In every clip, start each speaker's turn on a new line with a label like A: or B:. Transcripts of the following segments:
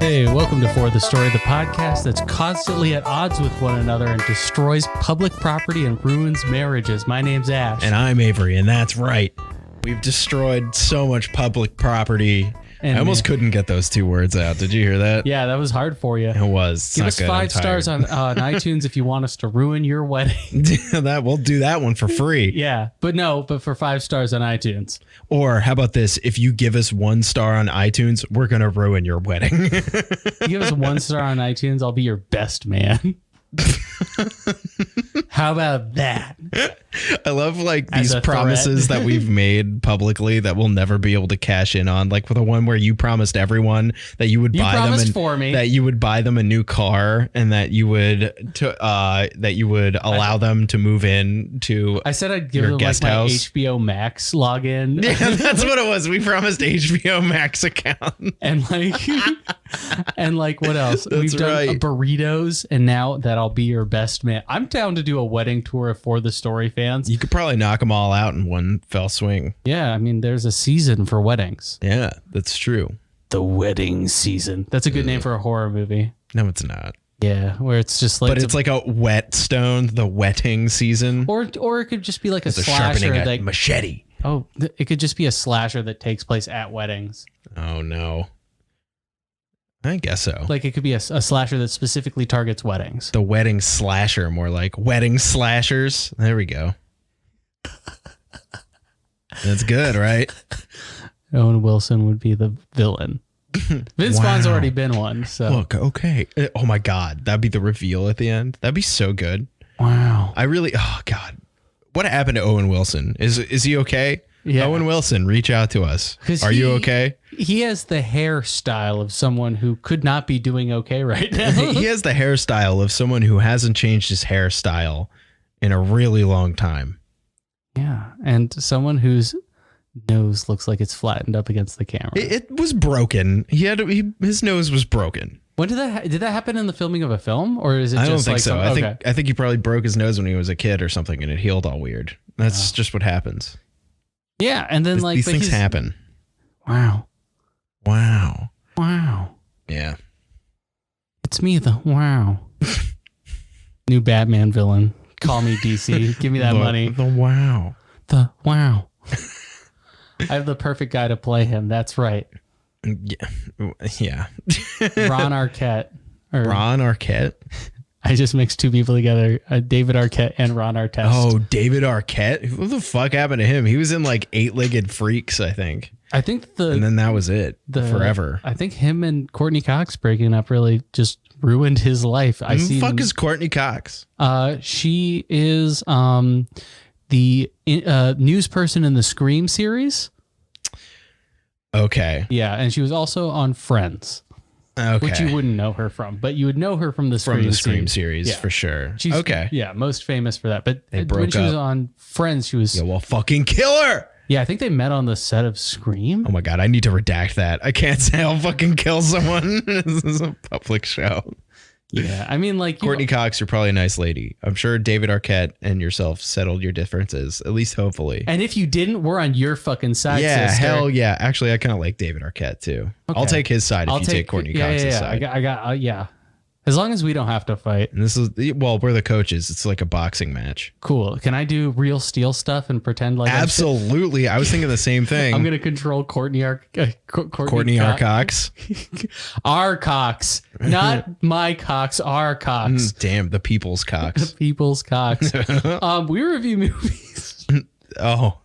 A: Hey, welcome to For the Story, the podcast that's constantly at odds with one another and destroys public property and ruins marriages. My name's Ash.
B: And I'm Avery, and that's right. We've destroyed so much public property.
A: And
B: I almost couldn't get those two words out. Did you hear that?
A: Yeah, that was hard for you.
B: It was.
A: Give us 5 stars on iTunes if you want us to ruin your wedding.
B: We'll do that one for free.
A: Yeah, but for 5 stars on iTunes.
B: Or how about this? If you give us 1 star on iTunes, we're going to ruin your wedding.
A: You give us 1 star on iTunes, I'll be your best man. How about that?
B: I love like these promises that we've made publicly that we'll never be able to cash in on. Like with the one where you promised everyone that you would buy them a new car and that you would allow them to move in to. I said I'd give them like my
A: HBO Max login.
B: Yeah, that's what it was. We promised HBO Max account
A: and like what else? We've done burritos, and now that I'll be your best man. I'm down to do a wedding tour For the Story fans.
B: You could probably knock them all out in one fell swing.
A: Yeah, I mean, there's a season for weddings.
B: Yeah, that's true.
A: The wedding season. That's a good name for a horror movie.
B: No, it's not.
A: Yeah, where it's just like...
B: But it's like a whetstone, the wetting season.
A: Or it could just be like a slasher.
B: Sharpening a machete.
A: Oh, it could just be a slasher that takes place at weddings.
B: Oh, no. I guess so.
A: Like it could be a slasher that specifically targets weddings.
B: The wedding slasher, more like wedding slashers. There we go. That's good, right?
A: Owen Wilson would be the villain. Vince Vaughn's already been one. So
B: look, okay. Oh my God, that'd be the reveal at the end. That'd be so good.
A: Wow.
B: Oh God, what happened to Owen Wilson? Is he okay? Yeah. Owen Wilson, reach out to us. Are you okay?
A: He has the hairstyle of someone who could not be doing okay right now.
B: He has the hairstyle of someone who hasn't changed his hairstyle in a really long time.
A: Yeah, and someone whose nose looks like it's flattened up against the camera.
B: It was broken. His nose was broken.
A: When did that happen in the filming of a film, or is it?
B: I don't think so. I think he probably broke his nose when he was a kid or something, and it healed all weird. That's just what happens.
A: Yeah, and then
B: these things happen.
A: Wow.
B: Yeah.
A: It's me, wow. New Batman villain. Call me DC. Give me that money.
B: The wow.
A: I have the perfect guy to play him. That's right.
B: Yeah.
A: Ron Arquette.
B: Ron Arquette?
A: I just mixed 2 people together, David Arquette and Ron Artest.
B: Oh, David Arquette? What the fuck happened to him? He was in like 8-Legged Freaks, I think. And then that was it. Forever.
A: I think him and Courtney Cox breaking up really just ruined his life.
B: Who the fuck is Courtney Cox?
A: She is the news person in the Scream series.
B: Okay.
A: Yeah, and she was also on Friends.
B: Okay.
A: Which you wouldn't know her from, but you would know her from the Scream
B: series yeah. For sure.
A: She's,
B: okay.
A: Yeah, most famous for that. But when she was on Friends, she was...
B: Yeah, well, fucking kill her!
A: Yeah, I think they met on the set of Scream.
B: Oh my God, I need to redact that. I can't say I'll fucking kill someone. This is a public show.
A: Yeah, I mean, like...
B: Courtney Cox, you're probably a nice lady. I'm sure David Arquette and yourself settled your differences, at least hopefully.
A: And if you didn't, we're on your fucking side,
B: yeah,
A: sister.
B: Hell yeah. Actually, I kind of like David Arquette, too. Okay. I'll take his side if you take Courtney Cox's side.
A: I got yeah. As long as we don't have to fight.
B: And this is, well, we're the coaches. It's like a boxing match.
A: Cool. Can I do real steel stuff and pretend like...
B: Absolutely. I was thinking the same thing.
A: I'm going to control Courtney
B: Cox.
A: Our Cox. Not my Cox, our Cox.
B: Damn, the people's Cox.
A: The people's Cox. We review movies.
B: Oh.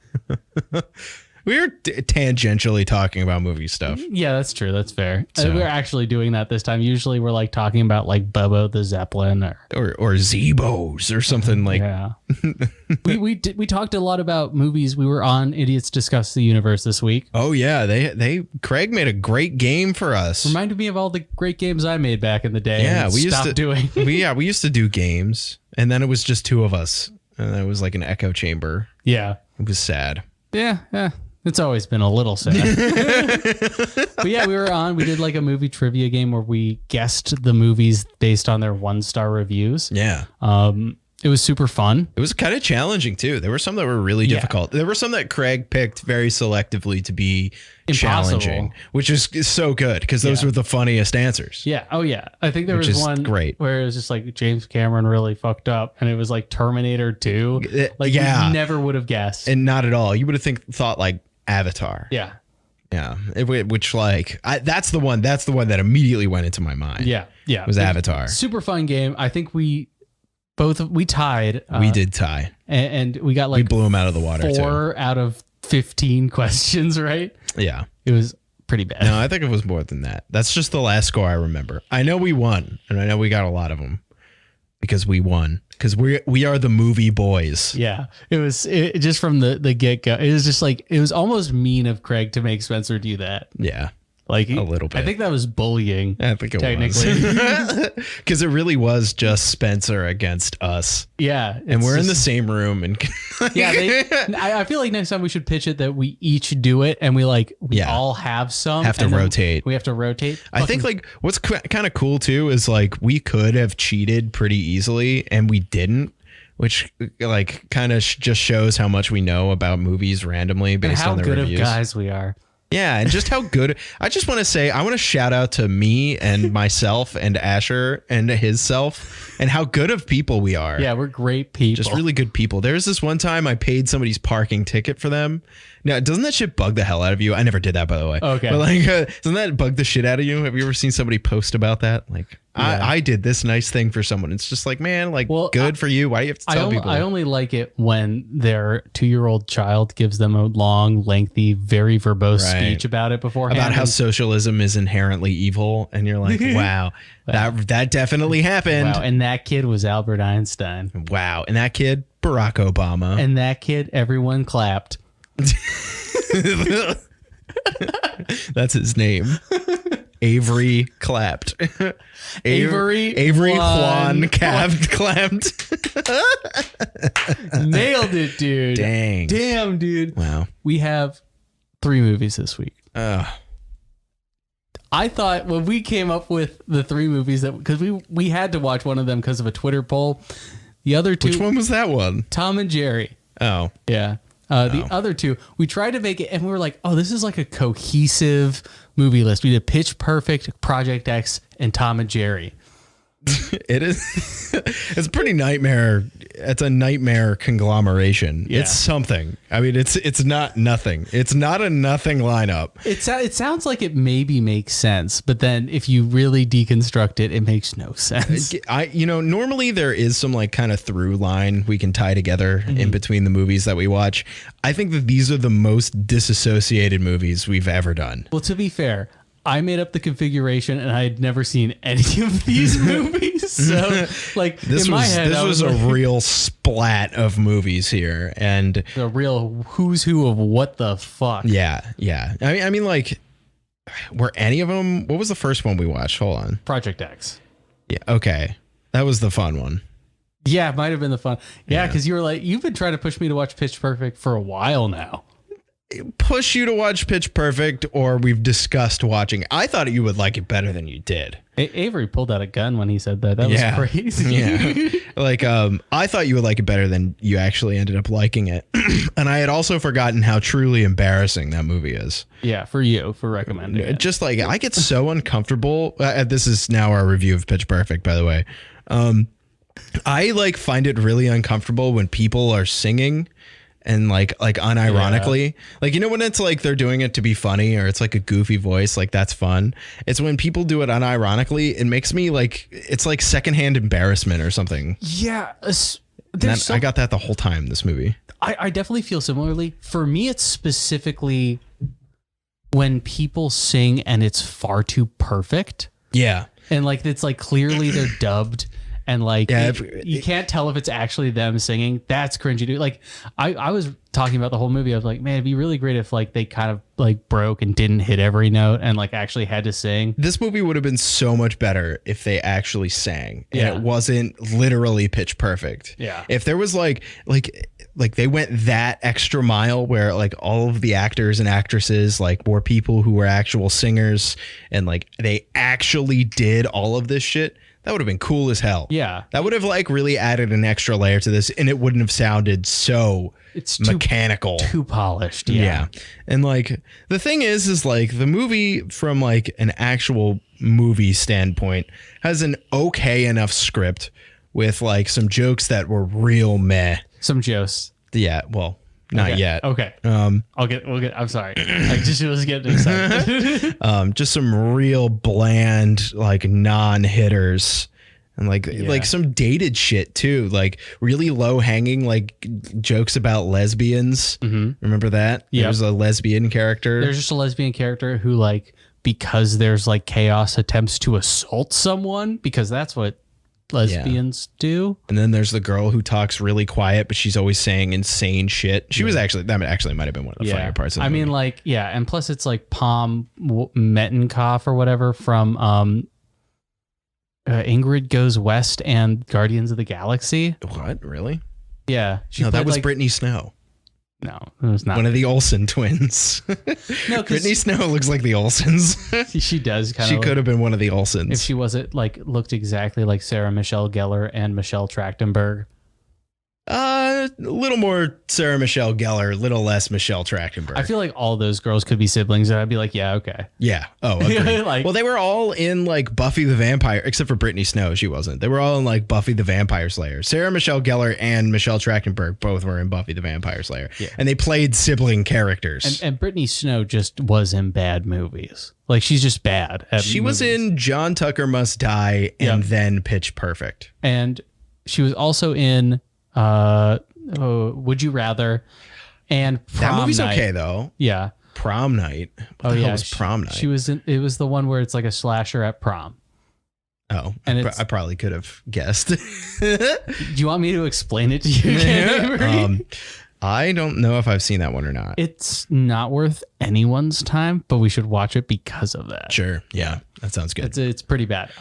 B: We were tangentially talking about movie stuff.
A: Yeah, that's true. That's fair. So, we're actually doing that this time. Usually we're like talking about like Bobo the Zeppelin
B: or Zebos or something like.
A: Yeah. we talked a lot about movies. We were on Idiots Discuss the Universe this week.
B: Oh yeah, Craig made a great game for us.
A: Reminded me of all the great games I made back in the day.
B: Yeah,
A: we used
B: to do games, and then it was just 2 of us, and it was like an echo chamber.
A: Yeah,
B: it was sad.
A: Yeah. It's always been a little sad. But yeah, we did like a movie trivia game where we guessed the movies based on their 1-star reviews.
B: Yeah.
A: It was super fun.
B: It was kind of challenging too. There were some that were really difficult. There were some that Craig picked very selectively to be challenging, which is so good because those were the funniest answers.
A: Yeah. Oh yeah. I think there was one great where it was just like James Cameron really fucked up, and it was like Terminator 2. Like you never would have guessed, and
B: not at all. You would have thought like Avatar.
A: Yeah.
B: Yeah. Which like that's the one that immediately went into my mind.
A: Yeah. Yeah.
B: Was Avatar.
A: Super fun game. I think we tied.
B: We did tie,
A: and we got like
B: we blew them out of the water.
A: 4 out of 15 questions, right?
B: Yeah,
A: it was pretty bad.
B: No, I think it was more than that. That's just the last score I remember. I know we won, and I know we got a lot of them because we won. Because we are the movie boys.
A: Yeah, it was just from the get go. It was just like it was almost mean of Craig to make Spencer do that.
B: Yeah.
A: Like
B: a little bit.
A: I think that was bullying.
B: I think it was. Because it really was just Spencer against us.
A: Yeah.
B: And we're in the same room. And
A: I feel like next time we should pitch it that we each do it and we all have some.
B: Have to rotate.
A: We have to rotate.
B: I think like what's kind of cool too is like we could have cheated pretty easily and we didn't. Which like kind of just shows how much we know about movies randomly based on the reviews. How good of
A: guys we are.
B: Yeah, and just how good. I just want to say, I want to shout out to me and myself and Asher and his self and how good of people we are.
A: Yeah, we're great people.
B: Just really good people. There's this one time I paid somebody's parking ticket for them. Now, doesn't that shit bug the hell out of you? I never did that, by the way.
A: Okay.
B: But like, doesn't that bug the shit out of you? Have you ever seen somebody post about that? Like, I did this nice thing for someone. It's just like, man, like, good for you. Why do you have to tell people?
A: I only like it when their 2-year-old child gives them a long, lengthy, very verbose speech about it beforehand.
B: About how socialism is inherently evil. And you're like, wow, that definitely happened.
A: Wow. And that kid was Albert Einstein.
B: Wow. And that kid, Barack Obama.
A: And that kid, everyone clapped.
B: That's his name. Avery clapped. Avery Juan clapped.
A: Nailed it, dude. Damn, dude.
B: Wow.
A: We have 3 movies this week. I thought when we came up with the 3 movies that because we had to watch one of them because of a Twitter poll. The other 2.
B: Which one was that one?
A: Tom and Jerry.
B: Oh.
A: Yeah. The other 2, we tried to make it, and we were like, oh, this is like a cohesive movie list. We did Pitch Perfect, Project X, and Tom and Jerry.
B: It is. It's pretty nightmare. It's a nightmare conglomeration. Yeah. It's something. I mean, it's not nothing. It's not a nothing lineup.
A: It sounds like it maybe makes sense, but then if you really deconstruct it, it makes no sense.
B: Normally there is some like kind of through line we can tie together in between the movies that we watch. I think that these are the most disassociated movies we've ever done.
A: Well, to be fair, I made up the configuration and I had never seen any of these movies. So like in my head,
B: this was a real splat of movies here and
A: the real who's who of what the fuck.
B: Yeah. Yeah. I mean like were any of them, what was the first one we watched? Hold on.
A: Project X.
B: Yeah. Okay. That was the fun one.
A: Yeah. It might've been the fun. Yeah. Cause you were like, you've been trying to push me to watch Pitch Perfect for a while now.
B: Push you to watch Pitch Perfect, or we've discussed watching. I thought you would like it better than you did.
A: Avery pulled out a gun when he said that. That was crazy.
B: Yeah. Like, I thought you would like it better than you actually ended up liking it. And I had also forgotten how truly embarrassing that movie is.
A: Yeah, for you, for recommending it.
B: Just like, I get so uncomfortable. This is now our review of Pitch Perfect, by the way. I like find it really uncomfortable when people are singing. And like unironically, like, you know, when it's like they're doing it to be funny or it's like a goofy voice, like that's fun. It's when people do it unironically, it makes me like, it's like secondhand embarrassment or something.
A: Yeah.
B: I got that the whole time, this movie.
A: I definitely feel similarly. For me, it's specifically when people sing and it's far too perfect.
B: Yeah.
A: And like, it's like clearly they're dubbed. And like, you can't tell if it's actually them singing. That's cringy, dude. Like, I was talking about the whole movie, I was like, man, it'd be really great if like they kind of like broke and didn't hit every note and like actually had to sing.
B: This movie would have been so much better if they actually sang and it wasn't literally pitch perfect.
A: Yeah.
B: If there was like they went that extra mile where like all of the actors and actresses like were people who were actual singers and like they actually did all of this shit. That would have been cool as hell.
A: Yeah.
B: That would have like really added an extra layer to this and it wouldn't have sounded so mechanical.
A: Too polished. Yeah.
B: And like the thing is like the movie from like an actual movie standpoint has an okay enough script with like some jokes that were real meh.
A: Some jokes.
B: Yeah. Well, not yet.
A: Okay. We'll get, I'm sorry. I just was getting excited.
B: Just some real bland, like non-hitters and like some dated shit too. Like really low hanging, like jokes about lesbians. Mm-hmm. Remember that?
A: Yeah.
B: There's a lesbian character.
A: There's just a lesbian character who like, because there's like chaos attempts to assault someone because that's what lesbians do.
B: And then there's the girl who talks really quiet, but she's always saying insane shit. She was actually, that actually might have been one of the funnier parts of the movie.
A: mean, like, and plus it's like Palm Mettenkoff or whatever from Ingrid Goes West and Guardians of the Galaxy.
B: What? Really?
A: Yeah.
B: No, that was like, Brittany Snow.
A: No, it was not.
B: One of the Olsen twins. No, Brittany Snow looks like the Olsens.
A: She does kind of.
B: She could have been one of the Olsens.
A: If she wasn't like looked exactly like Sarah Michelle Gellar and Michelle Trachtenberg.
B: A little more Sarah Michelle Gellar, a little less Michelle Trachtenberg.
A: I feel like all those girls could be siblings, and I'd be like, yeah, okay.
B: Yeah. Oh, agreed. Like, well, they were all in like Buffy the Vampire, except for Brittany Snow. She wasn't. They were all in like Buffy the Vampire Slayer. Sarah Michelle Gellar and Michelle Trachtenberg both were in Buffy the Vampire Slayer. Yeah. And they played sibling characters.
A: And Brittany Snow just was in bad movies. Like, she's just bad at
B: She
A: movies.
B: was in John Tucker Must Die and then Pitch Perfect.
A: And she was also in Would You Rather and Prom
B: That movie's
A: Night.
B: okay though.
A: Yeah.
B: Prom Night. What the hell was Prom Night?
A: She was in, it was the one where it's like a slasher at prom.
B: Oh, and I probably could have guessed.
A: Do you want me to explain it to you again?
B: I don't know if I've seen that one or not.
A: It's not worth anyone's time, but we should watch it because of that.
B: Sure. Yeah, that sounds good.
A: It's pretty bad.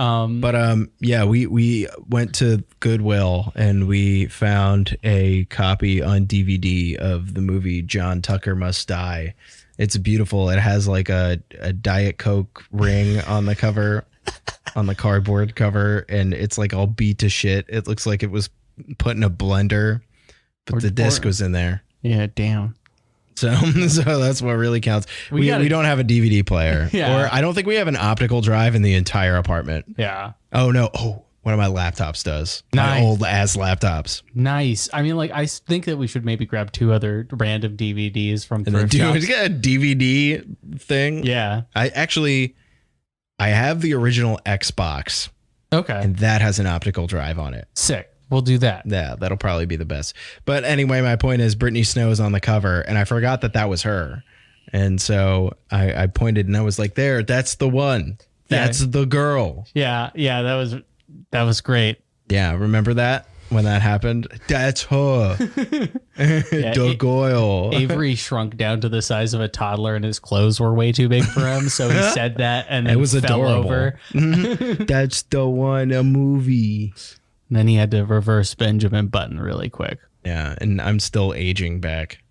B: We went to Goodwill and we found a copy on DVD of the movie John Tucker Must Die. It's beautiful. It has like a Diet Coke ring on the cover, on the cardboard cover, and it's like all beat to shit. It looks like it was put in a blender. But the disc was in there.
A: Yeah, damn.
B: So that's what really counts. We don't have a DVD player. Or I don't think we have an optical drive in the entire apartment.
A: Yeah.
B: Oh, no. Oh, one of my laptops does. Nice. My old ass laptops.
A: Nice. I mean, like, I think that we should maybe grab 2 other random DVDs from thrift shops.
B: We got a DVD thing.
A: Yeah.
B: I have the original Xbox.
A: Okay.
B: And that has an optical drive on it.
A: Sick. We'll do that.
B: Yeah, that'll probably be the best. But anyway, my point is Brittany Snow is on the cover, and I forgot that was her. And so I pointed and I was like, there, that's the one. That's the girl.
A: Yeah, that was great.
B: Yeah, remember that when that happened? That's her. The girl.
A: Avery shrunk down to the size of a toddler and his clothes were way too big for him. So he said that and then it was fell adorable. Over.
B: That's the one, a movie.
A: And then he had to reverse Benjamin Button really quick.
B: Yeah, and I'm still aging back.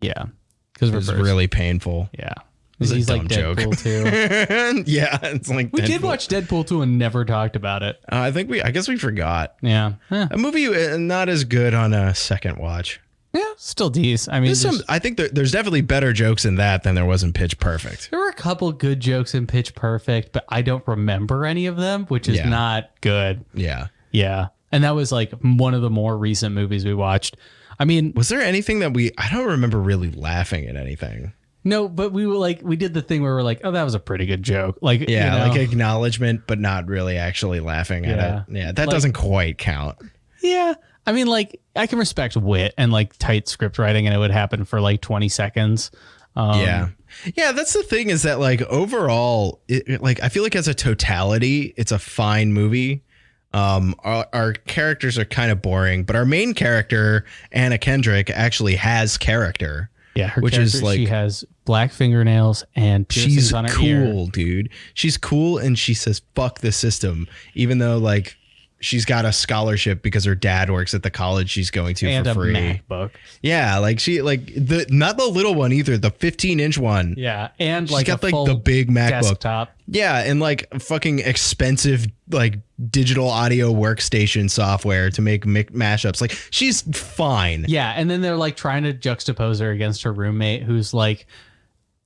A: Yeah.
B: Because it was really painful.
A: Yeah.
B: He's like
A: Deadpool 2.
B: Yeah, it's like
A: we did watch Deadpool 2 and never talked about it.
B: I guess we forgot.
A: Yeah.
B: A movie not as good on a second watch.
A: Yeah, still decent. I mean,
B: I think there's definitely better jokes in that than there was in Pitch Perfect.
A: There were a couple good jokes in Pitch Perfect, but I don't remember any of them, which is not good.
B: Yeah.
A: Yeah. And that was like one of the more recent movies we watched. I mean,
B: was there anything that I don't remember really laughing at anything.
A: No, but we did the thing where we're like, oh, that was a pretty good joke. Like,
B: yeah, like acknowledgement, but not really actually laughing at it. Yeah. That doesn't quite count.
A: Yeah. I mean, like, I can respect wit and like tight script writing and it would happen for like 20 seconds.
B: Yeah, that's the thing is that like overall, like I feel like as a totality, it's a fine movie. Our characters are kind of boring, but our main character, Anna Kendrick, actually has character.
A: Yeah, her which is like she has black fingernails and piercings on her ear.
B: She's cool, dude. She's cool, and she says "fuck the system," even though like she's got a scholarship because her dad works at the college she's going to
A: and
B: for free.
A: And a MacBook.
B: Yeah, like she like not the little one either, the 15-inch one.
A: Yeah, and
B: she's got like the big MacBook
A: desktop.
B: Yeah, and like fucking expensive like digital audio workstation software to make mashups. Like she's fine.
A: Yeah, and then they're like trying to juxtapose her against her roommate who's like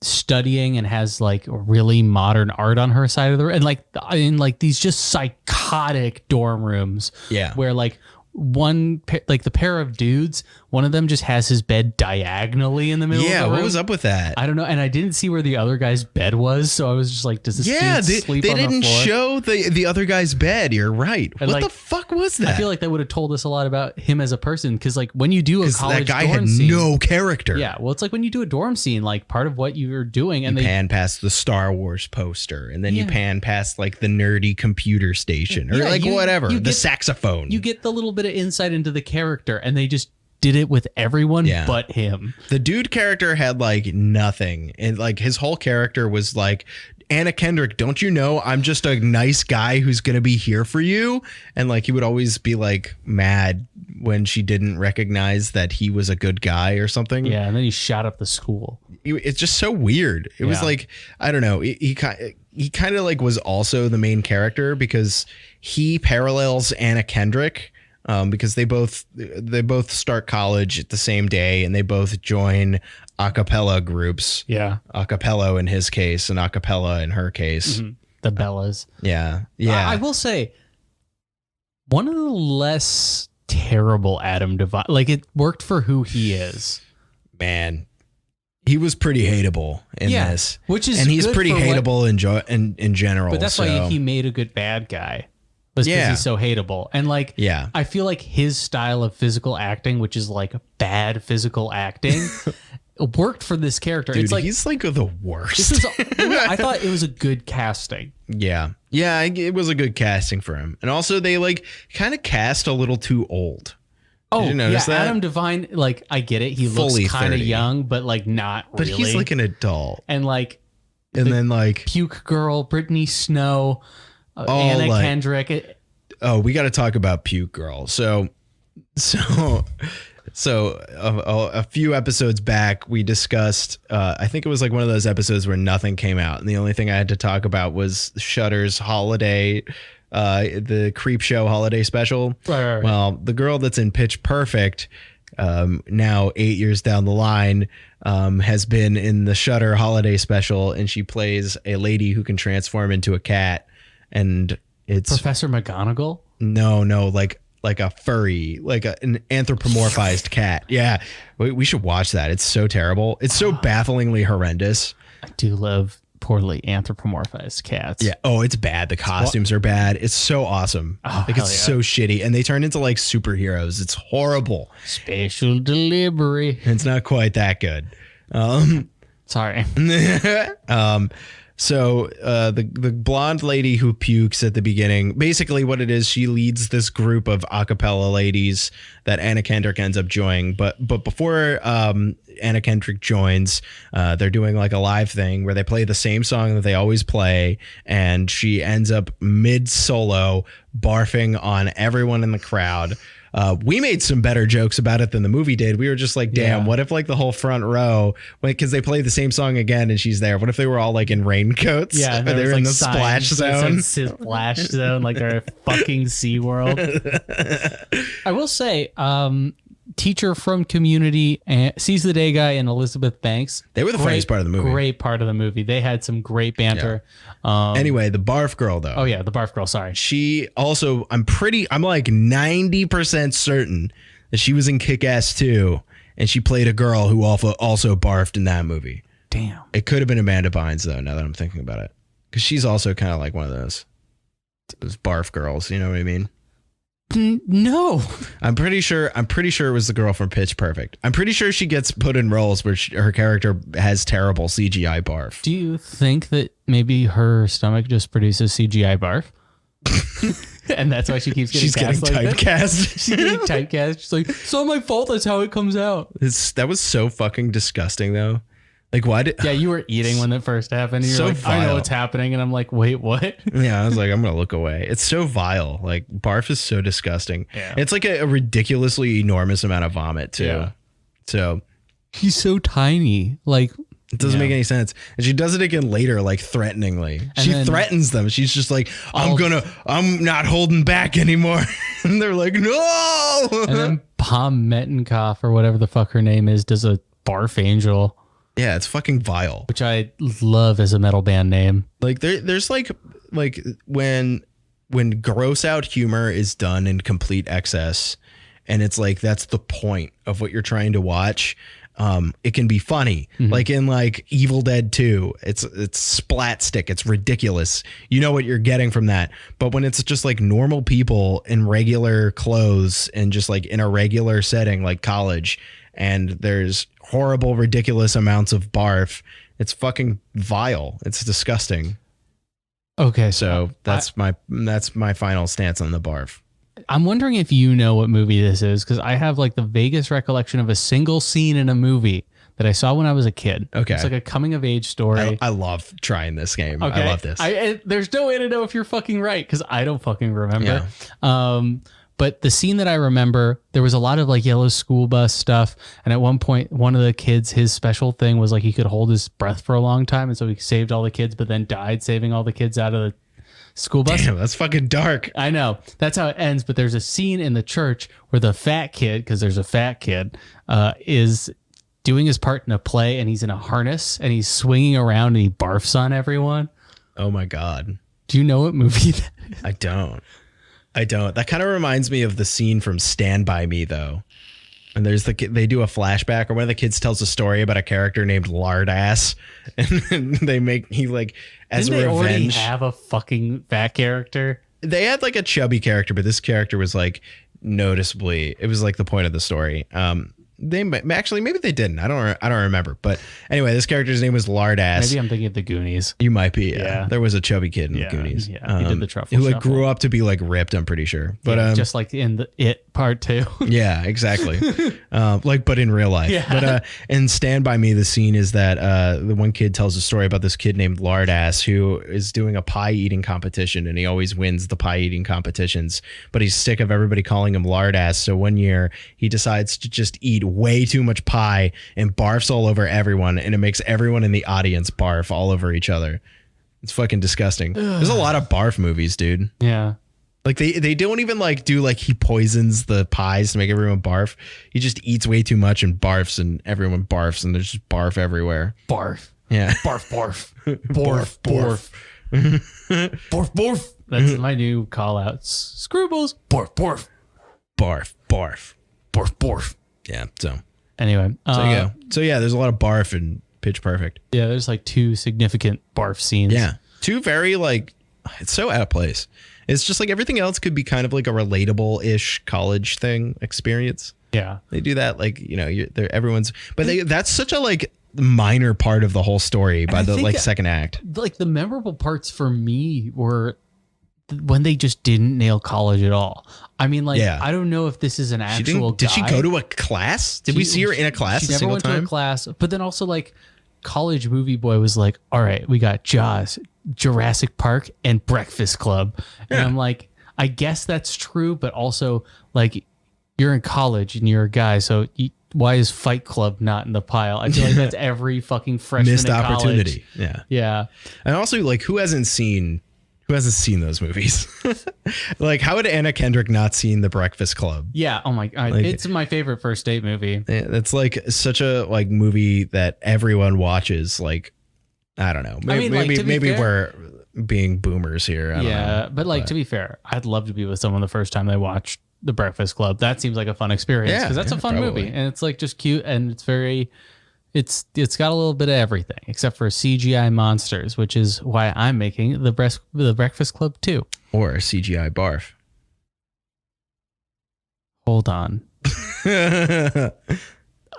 A: studying and has like really modern art on her side of the room, and like in like these just psychotic dorm rooms.
B: Yeah,
A: where like the pair of dudes, one of them just has his bed diagonally in the middle of the room.
B: What was up with that?
A: I don't know, and I didn't see where the other guy's bed was, so I was just like, does this dude sleep on the floor?
B: They didn't show the other guy's bed. You're right.
A: And
B: what the fuck was that?
A: I feel like that would have told us a lot about him as a person, because like when you do a college
B: that guy
A: dorm
B: had
A: scene,
B: no character.
A: Yeah, well, it's like when you do a dorm scene, like part of what you're doing, and
B: you pan past the Star Wars poster, and then you pan past like the nerdy computer station, or whatever, the saxophone.
A: You get the little bit of insight into the character, and they just did it with everyone but him.
B: The dude character had like nothing, and like his whole character was like, Anna Kendrick, don't you know I'm just a nice guy who's gonna be here for you? And like he would always be like mad when she didn't recognize that he was a good guy or something.
A: Yeah, and then he shot up the school.
B: It's just so weird. It was like, I don't know, he kind of like was also the main character because he parallels Anna Kendrick. Because they both start college at the same day, and they both join a cappella groups.
A: Yeah,
B: a cappella in his case, and a cappella in her case.
A: Mm-hmm. The Bellas.
B: Yeah.
A: I will say one of the less terrible Adam Devine. Like it worked for who he is.
B: Man, he was pretty hateable in this, and he's pretty hateable in general.
A: But that's why he made a good bad guy. Because he's so hateable. And like, I feel like his style of physical acting, which is like bad physical acting, worked for this character.
B: Dude,
A: it's like
B: he's like the worst.
A: I thought it was a good casting.
B: Yeah, it was a good casting for him. And also they like kind of cast a little too old. Did you notice that?
A: Adam Devine, like I get it. He looks kind of young, but like not really.
B: But he's like an adult.
A: And like,
B: then like
A: Puke Girl, Brittany Snow. Anna Kendrick.
B: We got to talk about Puke Girl. So a few episodes back, we discussed. I think it was like one of those episodes where nothing came out, and the only thing I had to talk about was Shudder's holiday, the Creep Show holiday special.
A: Right.
B: Well, the girl that's in Pitch Perfect, now 8 years down the line, has been in the Shudder holiday special, and she plays a lady who can transform into a cat. And it's
A: Professor McGonagall?
B: No, like a furry, like an anthropomorphized cat. Yeah, we should watch that. It's so terrible. It's so bafflingly horrendous.
A: I do love poorly anthropomorphized cats.
B: Yeah. Oh, it's bad. The costumes are bad. It's so awesome. Like it's so shitty, and they turn into like superheroes. It's horrible.
A: Special delivery.
B: It's not quite that good.
A: Sorry.
B: So the blonde lady who pukes at the beginning, basically what it is, she leads this group of a cappella ladies that Anna Kendrick ends up joining. But before Anna Kendrick joins, they're doing like a live thing where they play the same song that they always play, and she ends up mid solo barfing on everyone in the crowd. We made some better jokes about it than the movie did. We were just like, damn, what if like the whole front row, because they play the same song again and she's there, what if they were all like in raincoats?
A: Yeah,
B: they were
A: like
B: in the splash zone.
A: Splash zone, like they're at fucking SeaWorld. I will say, teacher from Community, Seize the Day Guy, and Elizabeth Banks.
B: They were the funniest part of the movie.
A: Great part of the movie. They had some great banter.
B: Anyway, the barf girl though.
A: Oh yeah, the barf girl. Sorry.
B: She also, I'm like 90% certain that she was in Kick-Ass 2, and she played a girl who also barfed in that movie.
A: Damn.
B: It could have been Amanda Bynes though, now that I'm thinking about it, because she's also kind of like one of those barf girls. You know what I mean?
A: No,
B: I'm pretty sure it was the girl from Pitch Perfect. I'm pretty sure she gets put in roles where her character has terrible CGI barf.
A: Do you think that maybe her stomach just produces CGI barf? And that's why she keeps getting
B: typecast.
A: She's getting typecast. She's like, it's not my fault. That's how it comes out.
B: That was so fucking disgusting, though. Like, why did...
A: Yeah, you were eating when it first happened. You're
B: so
A: like,
B: vile.
A: I know what's happening. And I'm like, wait, what?
B: Yeah, I was like, I'm going to look away. It's so vile. Like, barf is so disgusting.
A: Yeah.
B: It's like a ridiculously enormous amount of vomit, too. Yeah. So...
A: He's so tiny. Like...
B: It doesn't make any sense. And she does it again later, like threateningly. She threatens them. She's just like, I'm not holding back anymore. And they're like, no.
A: And then Pom Mettenkoff or whatever the fuck her name is does a barf angel.
B: Yeah, it's fucking vile.
A: Which I love as a metal band name.
B: Like there's like when gross out humor is done in complete excess, and it's like that's the point of what you're trying to watch. It can be funny, like in like Evil Dead 2. It's splat stick. It's ridiculous. You know what you're getting from that. But when it's just like normal people in regular clothes and just like in a regular setting like college, and there's horrible, ridiculous amounts of barf, it's fucking vile. It's disgusting.
A: Okay,
B: so that's my final stance on the barf.
A: I'm wondering if you know what movie this is, because I have like the vaguest recollection of a single scene in a movie that I saw when I was a kid. Okay. It's like a coming of age story.
B: I love trying this game. Okay. I love this.
A: There's no way to know if you're fucking right, because I don't fucking remember. Yeah. But the scene that I remember, there was a lot of like yellow school bus stuff. And at one point, one of the kids, his special thing was like he could hold his breath for a long time. And so he saved all the kids, but then died saving all the kids out of the school bus.
B: Damn, that's fucking dark.
A: I know. That's how it ends. But there's a scene in the church where the fat kid, because there's a fat kid, is doing his part in a play, and he's in a harness and he's swinging around and he barfs on everyone.
B: Oh my God.
A: Do you know what movie that is?
B: I don't. That kind of reminds me of the scene from Stand By Me, though. And there's they do a flashback, or one of the kids tells a story about a character named Lardass, and he like as
A: Didn't
B: a revenge.
A: They already have a fucking fat character.
B: They had like a chubby character, but this character was like noticeably. It was like the point of the story. They actually maybe they didn't. I don't remember. But anyway, this character's name was Lardass.
A: Maybe I'm thinking of the Goonies.
B: You might be. Yeah. There was a chubby kid in the Goonies.
A: Yeah, he did the truffle.
B: Who like grew up to be like ripped. I'm pretty sure. But
A: just like in It Part 2.
B: Yeah, exactly. But in real life. Yeah. But in Stand By Me, the scene is that the one kid tells a story about this kid named Lardass who is doing a pie eating competition, and he always wins the pie eating competitions. But he's sick of everybody calling him Lardass. So one year he decides to just eat way too much pie and barfs all over everyone, and it makes everyone in the audience barf all over each other. It's fucking disgusting. There's a lot of barf movies, dude.
A: Yeah.
B: Like they don't even like do like he poisons the pies to make everyone barf. He just eats way too much and barfs, and everyone barfs, and there's just barf everywhere.
A: Barf.
B: Yeah.
A: Barf, barf. Barf, barf. Barf, barf. That's my new call outs. Screwballs. Barf, barf.
B: Barf, barf.
A: Barf, barf.
B: Yeah. So
A: anyway.
B: So yeah, there's a lot of barf in Pitch Perfect.
A: Yeah, there's like 2 significant barf scenes.
B: Yeah. 2 very like, it's so out of place. It's just like everything else could be kind of like a relatable-ish college thing experience.
A: Yeah.
B: They do that like, everyone's, but that's such a like minor part of the whole story by the like second act.
A: Like the memorable parts for me were when they just didn't nail college at all. I mean, like, I don't know if this is an actual guy.
B: Did she go to a class? Did we see her in a class a single time? She never went to a class.
A: But then also, like, College Movie Boy was like, all right, we got Jaws, Jurassic Park, and Breakfast Club. And I'm like, I guess that's true, but also, like, you're in college and you're a guy, so why is Fight Club not in the pile? I feel like that's every fucking freshman
B: missed
A: in
B: opportunity.
A: College. Yeah.
B: And also, like, who hasn't seen those movies? Like, how would Anna Kendrick not seen The Breakfast Club?
A: Yeah. Oh my God. Like, it's my favorite first date movie.
B: It's like such a movie that everyone watches. Like, I don't know. Maybe we're being boomers here. I don't know.
A: But like, to be fair, I'd love to be with someone the first time they watch The Breakfast Club. That seems like a fun experience, because that's a fun movie, and it's like just cute, and it's very, it's got a little bit of everything except for CGI monsters, which is why I'm making the Breakfast Club 2.
B: Or CGI barf.
A: Hold on.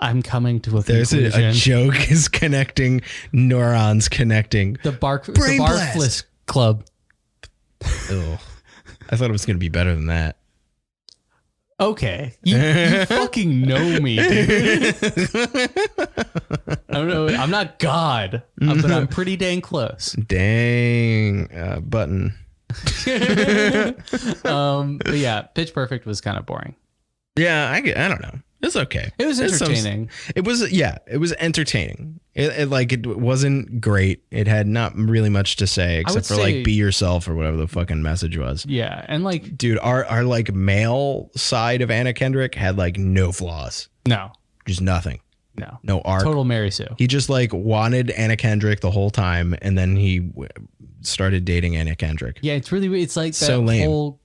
A: I'm coming to a conclusion.
B: There's a joke is connecting, neurons connecting.
A: The Barfless Club.
B: Oh. I thought it was going to be better than that.
A: Okay. You fucking know me, dude. I don't know. I'm not God, but I'm pretty dang close.
B: Dang button.
A: But yeah, Pitch Perfect was kind of boring.
B: Yeah, I don't know. It's okay.
A: It was entertaining.
B: It was entertaining. It wasn't great. It had not really much to say except for like be yourself or whatever the fucking message was.
A: Yeah, and like,
B: dude, our like male side of Anna Kendrick had like no flaws.
A: No,
B: just nothing. No arc.
A: Total Mary Sue.
B: He just like wanted Anna Kendrick the whole time, and then he started dating Anna Kendrick.
A: Yeah, it's like that
B: so lame.
A: Whole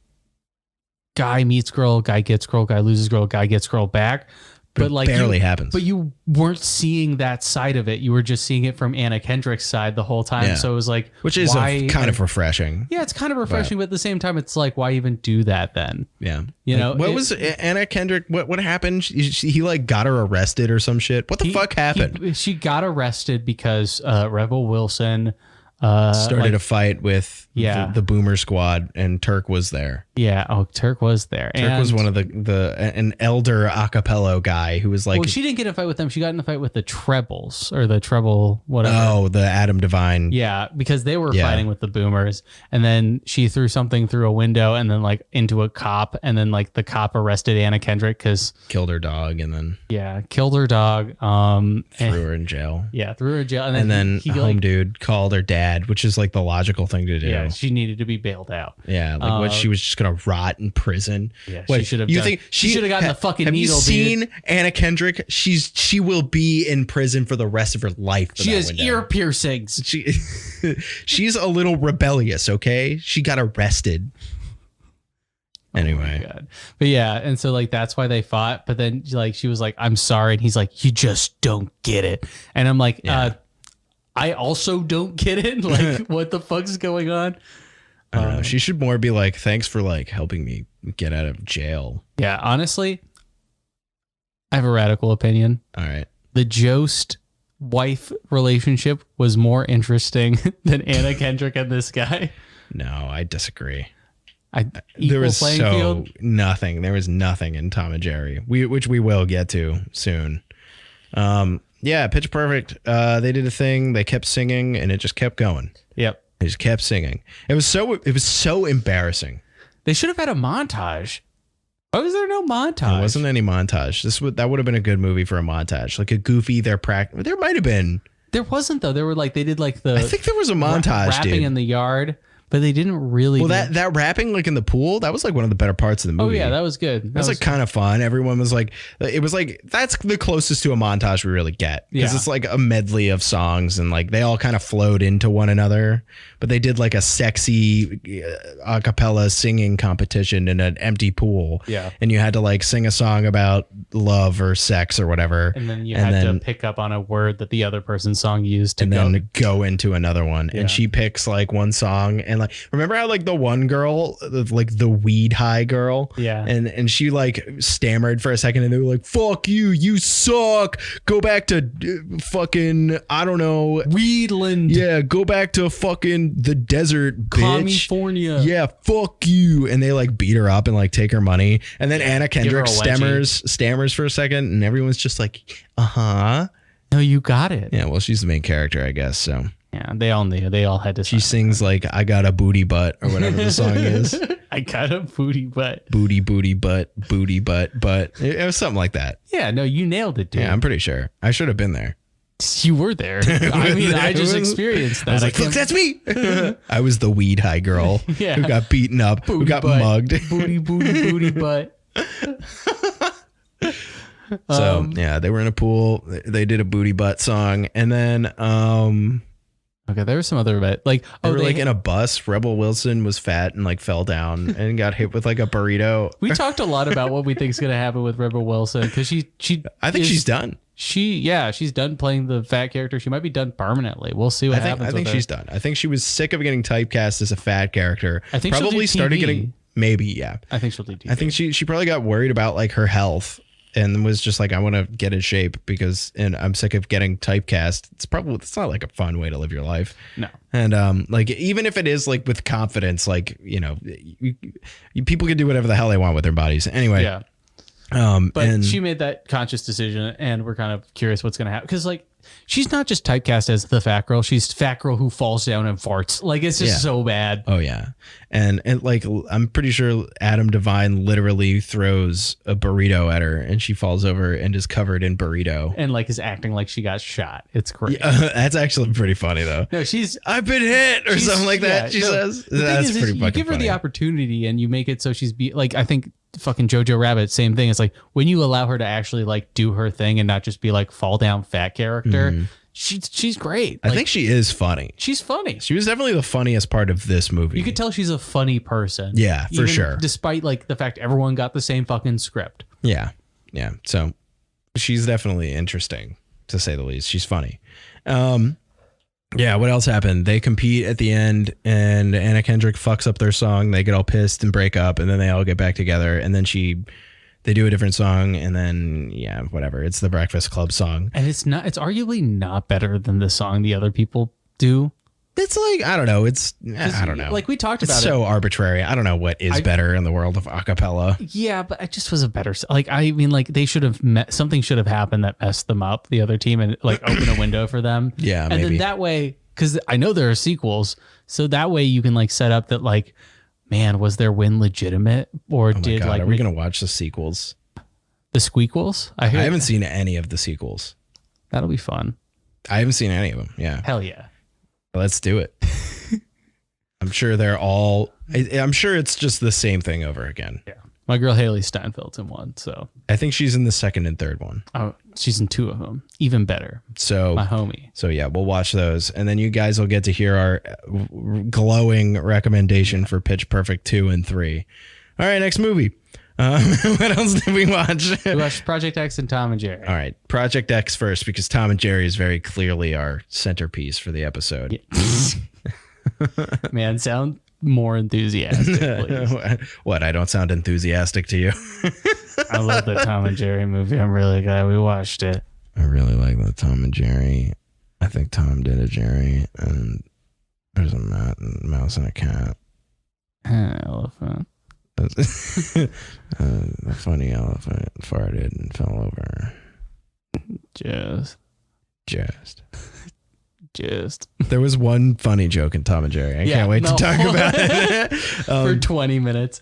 A: guy meets girl, guy gets girl, guy loses girl, guy gets girl back. But like
B: barely happens.
A: But you weren't seeing that side of it. You were just seeing it from Anna Kendrick's side the whole time. Yeah. So it was like,
B: which is kind of refreshing.
A: Yeah, it's kind of refreshing, but at the same time, it's like, why even do that then?
B: Yeah,
A: you know,
B: what was Anna Kendrick? What happened? He like got her arrested or some shit. What the fuck happened?
A: She got arrested because Rebel Wilson
B: started a fight with the Boomer Squad, and Turk was there.
A: Yeah, Turk was there.
B: Turk was one of an elder acapella guy who was like.
A: Well, she didn't get in a fight with them. She got in a fight with the Trebles or the Treble whatever.
B: Oh, the Adam Devine.
A: Yeah, because they were fighting with the Boomers, and then she threw something through a window and then like into a cop, and then like the cop arrested Anna Kendrick because
B: killed her dog, and then
A: killed her dog.
B: Threw her in jail.
A: Yeah, threw her in jail,
B: and then home dude called her dad, which is like the logical thing to do.
A: Yeah, she needed to be bailed out.
B: Yeah, like what, she was just gonna rot in prison.
A: Yeah, she should have. You think she should have gotten the fucking needle?
B: Have you seen Anna Kendrick? She will be in prison for the rest of her life.
A: She has ear piercings.
B: She's a little rebellious. Okay, she got arrested. Anyway,
A: oh my God. But yeah, and so like that's why they fought. But then like she was like, "I'm sorry," and he's like, "You just don't get it." And I'm like, I also don't get it. Like, what the fuck's going on?
B: I don't know. She should more be like, thanks for like helping me get out of jail.
A: Yeah, honestly, I have a radical opinion.
B: All right.
A: The Jost wife relationship was more interesting than Anna Kendrick and this guy.
B: No, I disagree.
A: There was
B: nothing. There was nothing in Tom and Jerry, which we will get to soon. Yeah, Pitch Perfect. They did a thing. They kept singing, and it just kept going.
A: Yep.
B: They just kept singing. It was so embarrassing.
A: They should have had a montage. Why was there no montage?
B: There wasn't any montage. That would have been a good movie for a montage, like a goofy. There might have been.
A: There wasn't though. They were like they did like the.
B: I think there was a montage,
A: rapping in the yard. But they didn't really.
B: Well, that rapping like in the pool, that was like one of the better parts of the movie.
A: Oh yeah, that was good.
B: That was like kind of fun. Everyone was like, it was like that's the closest to a montage we really get because it's like a medley of songs and like they all kind of flowed into one another. But they did like a sexy a cappella singing competition in an empty pool.
A: Yeah,
B: and you had to like sing a song about love or sex or whatever.
A: And then you had to pick up on a word that the other person's song used to
B: then go into another one. Yeah. And she picks like one song and like remember how like the one girl like the weed high girl and she like stammered for a second and they were like fuck you suck, go back to fucking I don't know Weedland, go back to fucking the desert bitch.
A: California,
B: fuck you, and they like beat her up and like take her money and then Anna Kendrick stammers for a second and everyone's just like no,
A: you got it.
B: Yeah, well she's the main character I guess, so
A: yeah, they all knew. They all had to.
B: She sings like "I got a booty butt" or whatever the song is.
A: I got a booty butt.
B: Booty butt. It was something like that.
A: Yeah, no, you nailed it, dude.
B: Yeah, I'm pretty sure. I should have been there.
A: You were there. I mean, I just experienced that.
B: I was like, look, that's me. I was the weed high girl who got beaten up, who got mugged.
A: Booty butt.
B: So yeah, they were in a pool. They did a booty butt song, and then
A: okay, there was some other bit like
B: they were like in a bus. Rebel Wilson was fat and like fell down and got hit with like a burrito.
A: We talked a lot about what we think is gonna happen with Rebel Wilson because she
B: I think she's done.
A: She's done playing the fat character. She might be done permanently. We'll see what happens.
B: I think she's done. I think she was sick of getting typecast as a fat character.
A: I think
B: probably started getting. Maybe, yeah.
A: I think she'll do TV.
B: I think she probably got worried about like her health and was just like, I want to get in shape and I'm sick of getting typecast. It's not like a fun way to live your life.
A: No.
B: And like, even if it is like with confidence, like, people can do whatever the hell they want with their bodies anyway.
A: Yeah. But she made that conscious decision, and we're kind of curious what's going to happen. Because, like, she's not just typecast as the fat girl. She's fat girl who falls down and farts. Like, it's just so bad.
B: Oh, yeah. And like, I'm pretty sure Adam Devine literally throws a burrito at her, and she falls over and is covered in burrito.
A: And, like, is acting like she got shot. It's great.
B: That's actually pretty funny, though.
A: No,
B: I've been hit or something like that, she says. That's pretty fucking funny.
A: You give her the opportunity, and you make it so she's like, I think fucking Jojo Rabbit, same thing. It's like when you allow her to actually like do her thing and not just be like fall down fat character, she's great.
B: I think she is funny.
A: She's funny.
B: She was definitely the funniest part of this movie.
A: You could tell she's a funny person.
B: Yeah, for sure.
A: Despite like the fact everyone got the same fucking script.
B: Yeah. Yeah. So she's definitely interesting, to say the least. She's funny. Yeah, what else happened? They compete at the end, and Anna Kendrick fucks up their song. They get all pissed and break up, and then they all get back together, and then they do a different song, and then whatever. It's the Breakfast Club song,
A: and it's arguably not better than the song the other people do.
B: It's like, I don't know. I don't know.
A: Like we talked about,
B: it's so arbitrary. I don't know what is better in the world of acapella.
A: Yeah, but it just was a better. Like, I mean, like they should have something should have happened that messed them up, the other team, and like open a window for them.
B: Yeah,
A: and
B: maybe.
A: Then that way, because I know there are sequels, so that way you can like set up that like, man, was their win legitimate, or
B: are we gonna watch the sequels?
A: The squeakquels?
B: I haven't seen any of the sequels.
A: That'll be fun.
B: I haven't seen any of them. Yeah.
A: Hell yeah.
B: Let's do it. I'm sure I'm sure it's just the same thing over again.
A: Yeah. My girl Haley Steinfeld's in one, so.
B: I think she's in the second and third one.
A: Oh, she's in two of them. Even better.
B: So
A: my homie.
B: So yeah, we'll watch those. And then you guys will get to hear our glowing recommendation for Pitch Perfect 2 and 3. All right, next movie. What else did we watch?
A: We watched Project X and Tom and Jerry.
B: All right, Project X first, because Tom and Jerry is very clearly our centerpice for the episode.
A: Yeah. Man, sound more enthusiastic, please.
B: What? I don't sound enthusiastic to you?
A: I love the Tom and Jerry movie. I'm really glad we watched it.
B: I really like the Tom and Jerry. I think Tom did a Jerry, and there's a mouse and a cat.
A: Elephant.
B: The funny elephant farted and fell over.
A: Just.
B: There was one funny joke in Tom and Jerry. I can't wait to talk about it
A: for 20 minutes.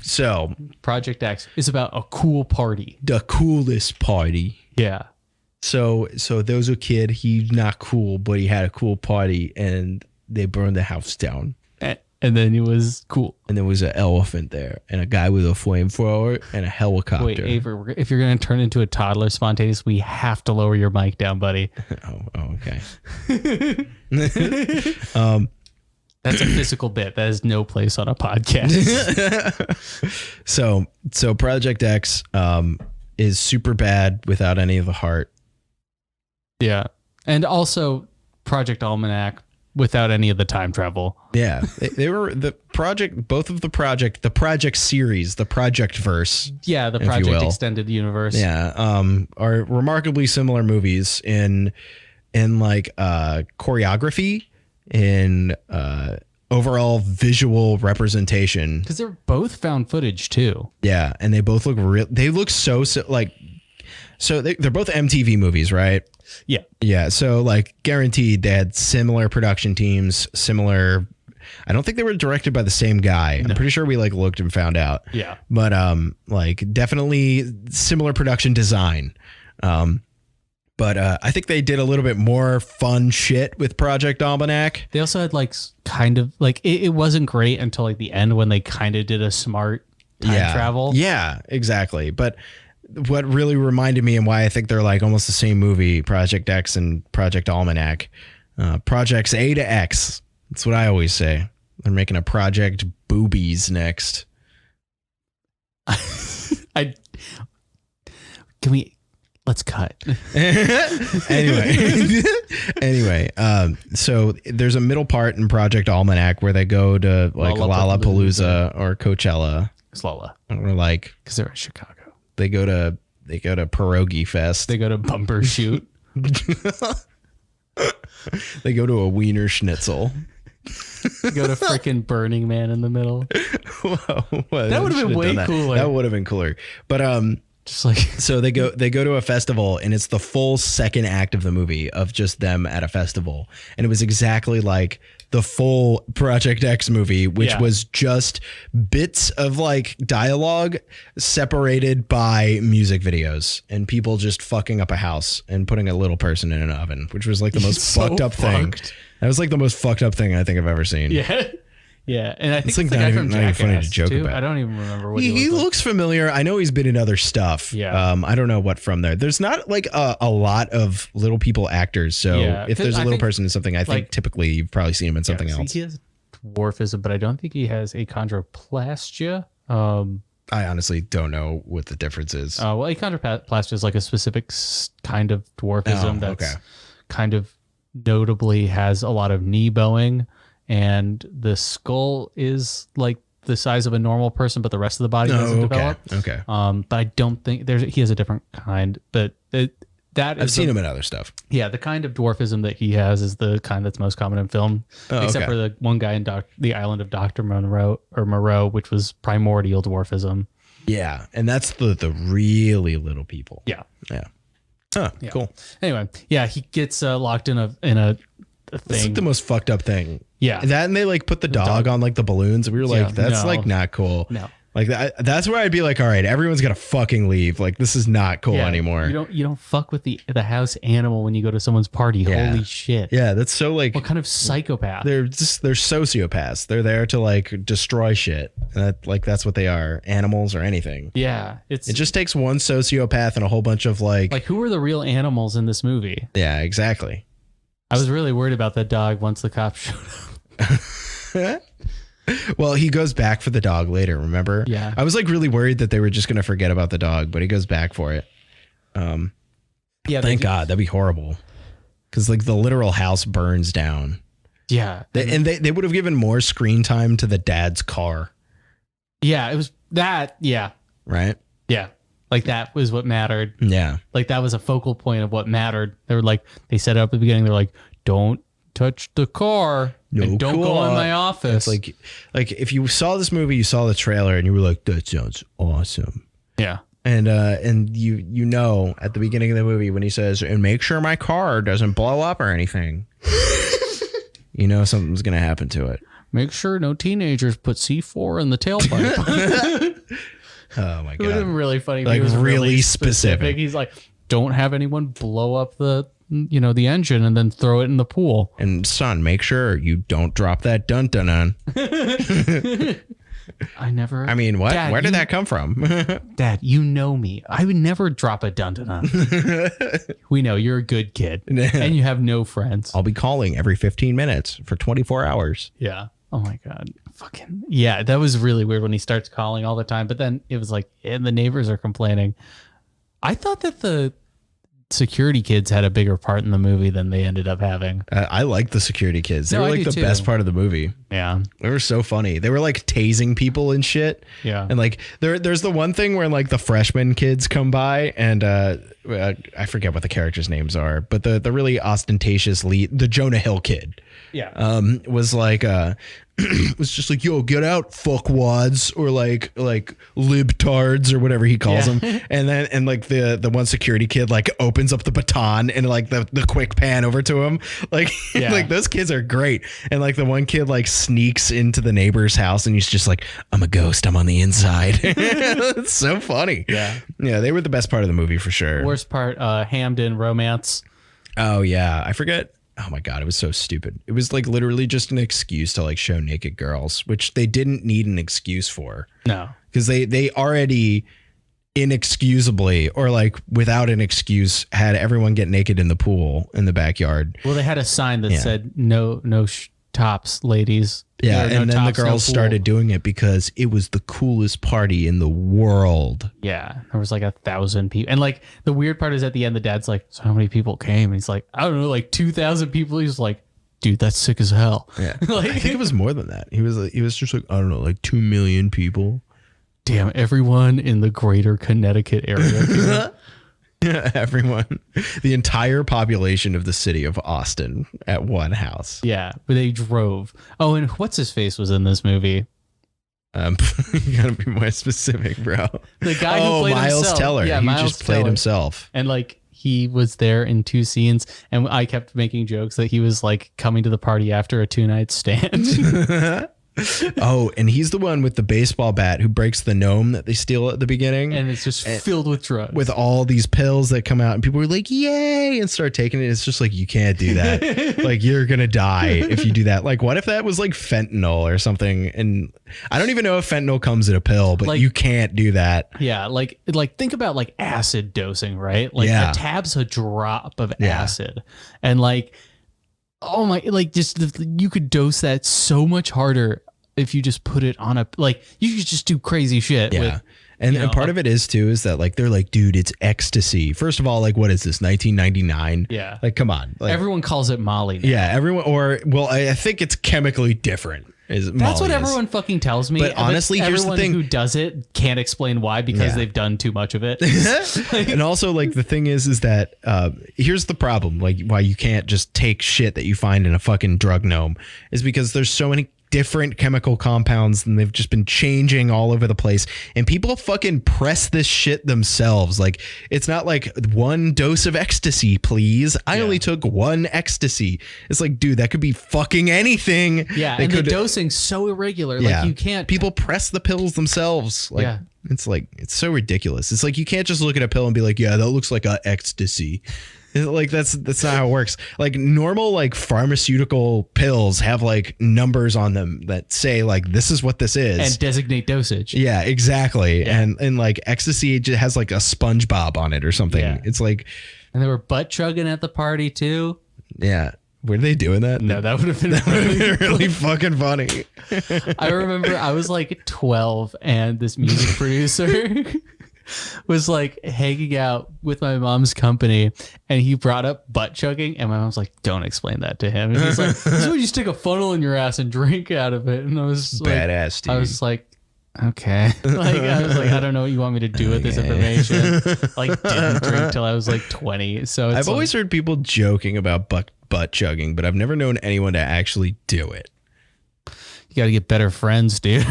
B: So
A: Project X is about a cool party.
B: The coolest party.
A: Yeah.
B: So there was a kid. He's not cool, but he had a cool party, and they burned the house down.
A: And then he was cool.
B: And there was an elephant there, and a guy with a flamethrower, and a helicopter.
A: Wait, Avery, if you're going to turn into a toddler spontaneous, we have to lower your mic down, buddy.
B: Okay.
A: That's a physical bit. That has no place on a podcast.
B: So Project X is super bad without any of the heart.
A: Yeah. And also Project Almanac without any of the time travel.
B: Yeah. They were the project series, the Project Verse.
A: Yeah, the Project Extended Universe.
B: Yeah. Are remarkably similar movies in like choreography, in overall visual representation.
A: Because they're both found footage too.
B: Yeah, and they both look real. They look so like. So they're both MTV movies, right?
A: Yeah.
B: Yeah. So like guaranteed they had similar production teams, similar. I don't think they were directed by the same guy. No. I'm pretty sure we like looked and found out.
A: Yeah.
B: But like definitely similar production design. But I think they did a little bit more fun shit with Project Almanac.
A: They also had like kind of like it wasn't great until like the end when they kind of did a smart time travel.
B: Yeah, exactly. But what really reminded me and why I think they're like almost the same movie, Project X and Project Almanac, Projects A to X. That's what I always say. They're making a Project Boobies next.
A: Let's cut.
B: Anyway, so there's a middle part in Project Almanac where they go to like Lollapalooza or Coachella.
A: It's Lolla.
B: Or like,
A: because they're in Chicago.
B: They go to Pierogi Fest.
A: They go to Bumper Shoot.
B: They go to a Wiener Schnitzel.
A: Go to freaking Burning Man in the middle.
B: Whoa,
A: that would have been way cooler.
B: That would have been cooler. But
A: just like
B: so they go to a festival, and it's the full second act of the movie of just them at a festival, and it was exactly like the full Project X movie, which was just bits of like dialogue separated by music videos and people just fucking up a house and putting a little person in an oven, which was like the most fucked up thing. That was like the most fucked up thing I think I've ever seen.
A: Yeah. Yeah, and I think it's
B: like
A: the guy from
B: not even funny to joke
A: too.
B: about.
A: I don't even remember what
B: he looks familiar. I know he's been in other stuff.
A: Yeah.
B: I don't know what from there. There's not like a lot of little people actors. So if there's a little person in something, I think typically you've probably seen him in something else.
A: He has dwarfism, but I don't think he has achondroplastia.
B: I honestly don't know what the difference is.
A: Well, achondroplastia is like a specific kind of dwarfism that's kind of notably has a lot of knee bowing. And the skull is like the size of a normal person, but the rest of the body doesn't develop.
B: Okay.
A: But I don't think he has a different kind. But I've
B: seen him in other stuff.
A: Yeah, the kind of dwarfism that he has is the kind that's most common in film, except for the one guy in the Island of Dr. Moreau, which was primordial dwarfism.
B: Yeah, and that's the really little people.
A: Yeah.
B: Huh, cool.
A: Anyway, he gets locked in a thing.
B: It's like the most fucked up thing.
A: Yeah.
B: That, and they like put the dog on like the balloons. We were like, that's like not cool.
A: No.
B: Like that's where I'd be like, all right, everyone's gonna fucking leave. Like this is not cool anymore.
A: You don't fuck with the house animal when you go to someone's party.
B: Yeah.
A: Holy shit.
B: Yeah, that's so like,
A: what kind of psychopath?
B: They're sociopaths. They're there to like destroy shit. And that's what they are. Animals or anything.
A: Yeah. It
B: just takes one sociopath and a whole bunch of like
A: who are the real animals in this movie?
B: Yeah, exactly.
A: I was really worried about that dog once the cops showed up.
B: Well, he goes back for the dog later, remember?
A: Yeah.
B: I was like really worried that they were just going to forget about the dog, but he goes back for it. Thank God. That'd be horrible. Because like the literal house burns down.
A: Yeah.
B: They would have given more screen time to the dad's car.
A: Yeah, it was that. Yeah.
B: Right?
A: Yeah. Like that was what mattered.
B: Yeah.
A: Like that was a focal point of what mattered. They were like, they set it up at the beginning. They're like, don't touch the car. And don't go in my office.
B: It's like if you saw this movie, you saw the trailer and you were like, that sounds awesome.
A: Yeah.
B: And you know at the beginning of the movie when he says, and make sure my car doesn't blow up or anything. You know something's gonna happen to it.
A: Make sure no teenagers put C4 in the tailpipe.
B: Oh my God.
A: It would have been really funny.
B: Like
A: he was
B: really specific.
A: He's like, don't have anyone blow up the engine and then throw it in the pool.
B: And son, make sure you don't drop that dun-dun on. I mean, what? Dad, where did that come from?
A: Dad, you know me. I would never drop a dun-dun on. We know you're a good kid and you have no friends.
B: I'll be calling every 15 minutes for 24 hours.
A: Yeah. Oh my God. Fucking yeah. That was really weird when he starts calling all the time. But then it was like, and the neighbors are complaining. I thought that the security kids had a bigger part in the movie than they ended up having.
B: I like the security kids. They were like the best part of the movie.
A: Yeah.
B: They were so funny. They were like tasing people and shit.
A: Yeah.
B: And like there's the one thing where like the freshman kids come by and I forget what the characters' names are, but the really ostentatious lead, the Jonah Hill kid.
A: Yeah.
B: Was like was just like, yo, get out, fuckwads, or like libtards or whatever he calls them. And like the one security kid like opens up the baton and like the quick pan over to him. Like like those kids are great. And like the one kid like sneaks into the neighbor's house and he's just like, I'm a ghost, I'm on the inside. It's so funny.
A: Yeah.
B: Yeah, they were the best part of the movie for sure.
A: Worst part, Hamden romance.
B: Oh yeah, I forget. Oh my God, it was so stupid. It was like literally just an excuse to like show naked girls, which they didn't need an excuse for.
A: No.
B: Because they already inexcusably or like without an excuse had everyone get naked in the pool in the backyard.
A: Well, they had a sign that said no tops, ladies.
B: Yeah, and then the girls started doing it because it was the coolest party in the world.
A: Yeah, there was like 1,000 people. And like the weird part is at the end, the dad's like, so how many people came? And he's like, I don't know, like 2,000 people. He's like, dude, that's sick as hell.
B: Yeah,
A: like,
B: I think it was more than that. He was just like, I don't know, like 2 million people.
A: damn, everyone in the greater Connecticut area.
B: Yeah, everyone, the entire population of the city of Austin at one house.
A: Yeah, but they drove. Oh, and what's his face was in this movie?
B: You gotta be more specific, bro.
A: The guy who played
B: Miles
A: himself.
B: Teller.
A: Yeah,
B: he
A: Miles
B: just played
A: Teller.
B: himself.
A: And like he was there in 2 scenes, and I kept making jokes that he was like coming to the party after a 2-night stand.
B: Oh, and he's the one with the baseball bat who breaks the gnome that they steal at the beginning.
A: And it's just filled with drugs.
B: With all these pills that come out, and people are like, yay, and start taking it. It's just like, you can't do that. Like, you're going to die if you do that. Like, what if that was like fentanyl or something? And I don't even know if fentanyl comes in a pill, but like, you can't do that.
A: Yeah. Like think about like acid dosing, right? Like a tab's a drop of acid. And like, oh my, like just you could dose that so much harder if you just put it on a, like you could just do crazy shit.
B: Yeah.
A: With,
B: and part of it is too, is that like, they're like, dude, it's ecstasy. First of all, like, what is this? 1999.
A: Yeah.
B: Like, come on. Like,
A: everyone calls it Molly now.
B: Yeah. Everyone, or well, I think it's chemically different.
A: That's what everyone fucking tells me.
B: But honestly, here's the thing:
A: who does it can't explain why, because they've done too much of it.
B: And also, like, the thing is that here's the problem: like, why you can't just take shit that you find in a fucking drug gnome is because there's so many different chemical compounds and they've just been changing all over the place, and people fucking press this shit themselves. Like, it's not like 1 dose of ecstasy, please. I only took 1 ecstasy. It's like, dude, that could be fucking anything.
A: Yeah, and the dosing's so irregular. Like, you can't.
B: People press the pills themselves. Like, it's like, it's so ridiculous. It's like, you can't just look at a pill and be like, yeah, that looks like a ecstasy. Like, that's not how it works. Like, normal like pharmaceutical pills have like numbers on them that say like, this is what this is,
A: and designate dosage.
B: Yeah, exactly. Yeah. And like ecstasy, it just has like a SpongeBob on it or something. Yeah. It's like,
A: and they were butt chugging at the party too.
B: Yeah. Were they doing that?
A: No, that would have been
B: really fucking funny.
A: I remember I was like 12 and this music producer was like hanging out with my mom's company, and he brought up butt chugging, and my mom's like, don't explain that to him. And he's like, this is when you stick a funnel in your ass and drink out of it. And I was like,
B: badass, dude.
A: I was like, okay. Like, I was like, I don't know what you want me to do with this information. Like, didn't drink till I was like 20. So it's
B: I've always heard people joking about butt chugging, but I've never known anyone to actually do it.
A: You got to get better friends, dude.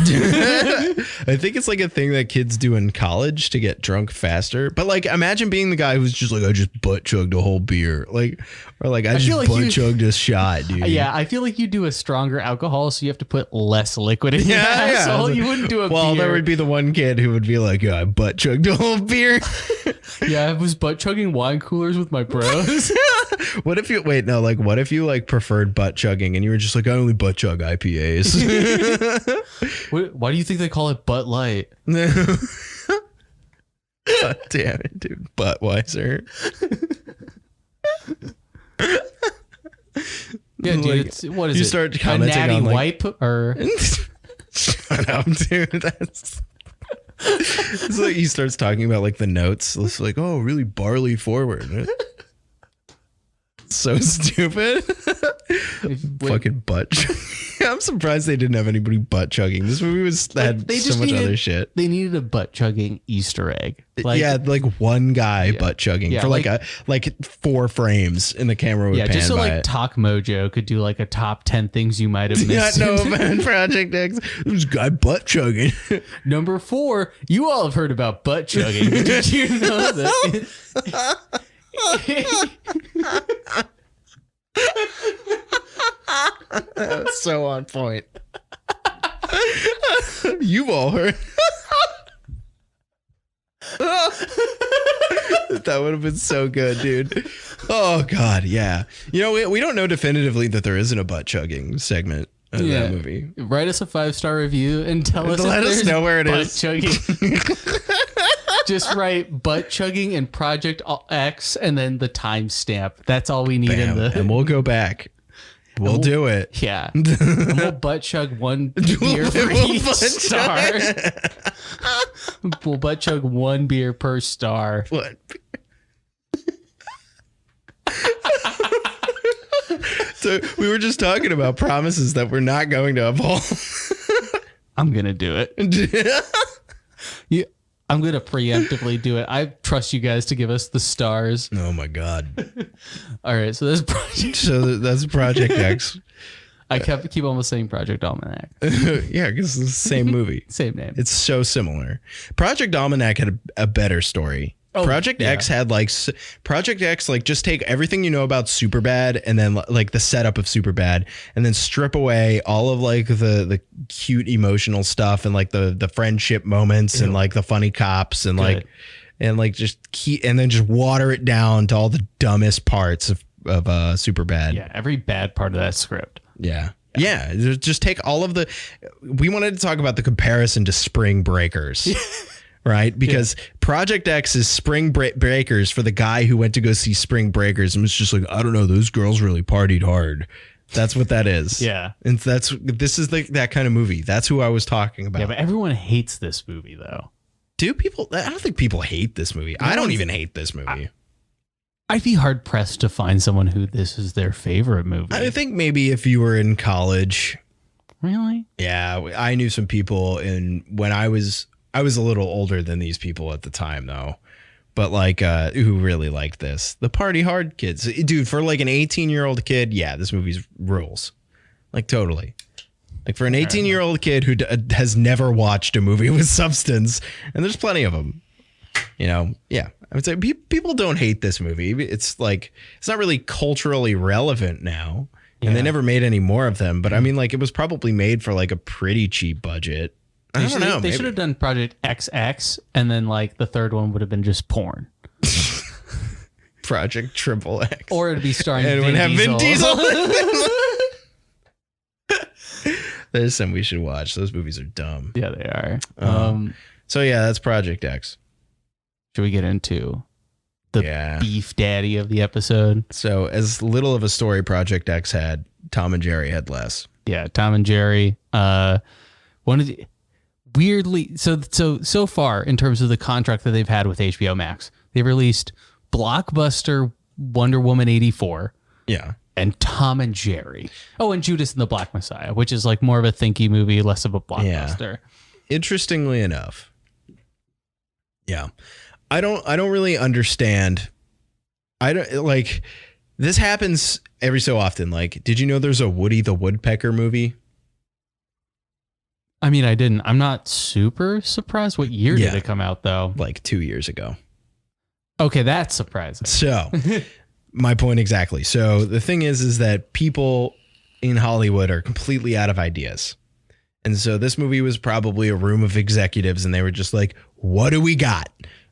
B: I think it's like a thing that kids do in college to get drunk faster. But like, imagine being the guy who's just like, I just butt chugged a whole beer. Like, or like, I just butt chugged a shot, dude.
A: Yeah, I feel like you do a stronger alcohol, so you have to put less liquid in your asshole. You wouldn't do a beer.
B: Well, there would be the one kid who would be like, yeah, I butt chugged a whole beer.
A: Yeah, I was butt chugging wine coolers with my bros.
B: What if you what if you like preferred butt chugging and you were just like, I only butt chug IPAs?
A: Why do you think they call it Butt Light?
B: God damn it, dude. Buttweiser.
A: Yeah, dude.
B: Like,
A: what is
B: you
A: it?
B: Start commenting
A: a natty
B: on like,
A: wipe or
B: shut up, dude. That's it's like he starts talking about like the notes. It's like, oh, really barley forward. So stupid. Fucking butt chugging. I'm surprised they didn't have anybody butt chugging. This movie had so much other shit.
A: They needed a butt chugging Easter egg. Like,
B: yeah, like one guy butt chugging for like 4 frames, and the camera would pan
A: just so
B: by
A: like
B: it.
A: Talk Mojo could do like a top 10 things you might have missed.
B: Yeah, no, man, Project X. This guy butt chugging.
A: Number 4, you all have heard about butt chugging. Did you know that?
B: That's so on point. You've all heard. That would have been so good, dude. Oh God, yeah. You know, we don't know definitively that there isn't a butt chugging segment in that movie.
A: Write us a 5-star review and tell us.
B: Let us know where it is.
A: Chugging. Just write butt chugging and Project X and then the timestamp. That's all we need. And we'll
B: go back. We'll do it.
A: Yeah. And we'll butt chug 1 beer for each star. We'll butt chug 1 beer per star.
B: What? So we were just talking about promises that we're not going to uphold.
A: I'm going to do it. Yeah, I'm gonna preemptively do it. I trust you guys to give us the stars.
B: Oh my god!
A: All right, so that's
B: that's Project X.
A: I keep almost saying Project Almanac.
B: Yeah, because it's the same movie,
A: same name.
B: It's so similar. Project Almanac had a better story. Project X had Project X, just take everything you know about Superbad and then like the setup of Superbad and then strip away all of the cute emotional stuff and like the friendship moments and like the funny cops and just water it down to all the dumbest parts of Superbad.
A: Yeah, every bad part of that script.
B: Yeah. Just take all of we wanted to talk about the comparison to Spring Breakers. Right? Because Project X is Spring Breakers for the guy who went to go see Spring Breakers and was just like, I don't know, those girls really partied hard. That's what that is.
A: Yeah.
B: And this is that kind of movie. That's who I was talking about.
A: Yeah, but everyone hates this movie though.
B: Do people? I don't think people hate this movie. I don't even hate this movie.
A: I'd be hard pressed to find someone who this is their favorite movie.
B: I think maybe if you were in college.
A: Really?
B: Yeah. I knew some people when I was a little older than these people at the time, though, but who really liked this. The party hard kids, dude, for like an 18-year-old kid. Yeah, this movie's rules. Like totally. Like for an 18-year-old kid who has never watched a movie with substance, and there's plenty of them, yeah, I would say people don't hate this movie. It's not really culturally relevant now, and they never made any more of them. But I mean, it was probably made for a pretty cheap budget. I don't know.
A: They should have done Project XX, and then the third one would have been just porn.
B: Project Triple X,
A: or it'd be starring Vin Diesel.
B: There's some we should watch. Those movies are dumb.
A: Yeah, they are.
B: So yeah, that's Project X.
A: Should we get into the beef daddy of the episode?
B: So as little of a story Project X had, Tom and Jerry had less.
A: Yeah, Tom and Jerry. One of the weirdly so far in terms of the contract that they've had with HBO Max, they've released blockbuster Wonder Woman 84.
B: Yeah.
A: And Tom and Jerry. Oh, and Judas and the Black Messiah, which is more of a thinky movie, less of a blockbuster. Yeah.
B: Interestingly enough. Yeah. I don't really understand. I don't this happens every so often. Did you know there's a Woody the Woodpecker movie?
A: I mean, I didn't. I'm not super surprised. What year did it come out, though?
B: 2 years ago.
A: Okay, that's surprising.
B: So, my point exactly. So, the thing is that people in Hollywood are completely out of ideas. And so, this movie was probably a room of executives, and they were just like, what do we got?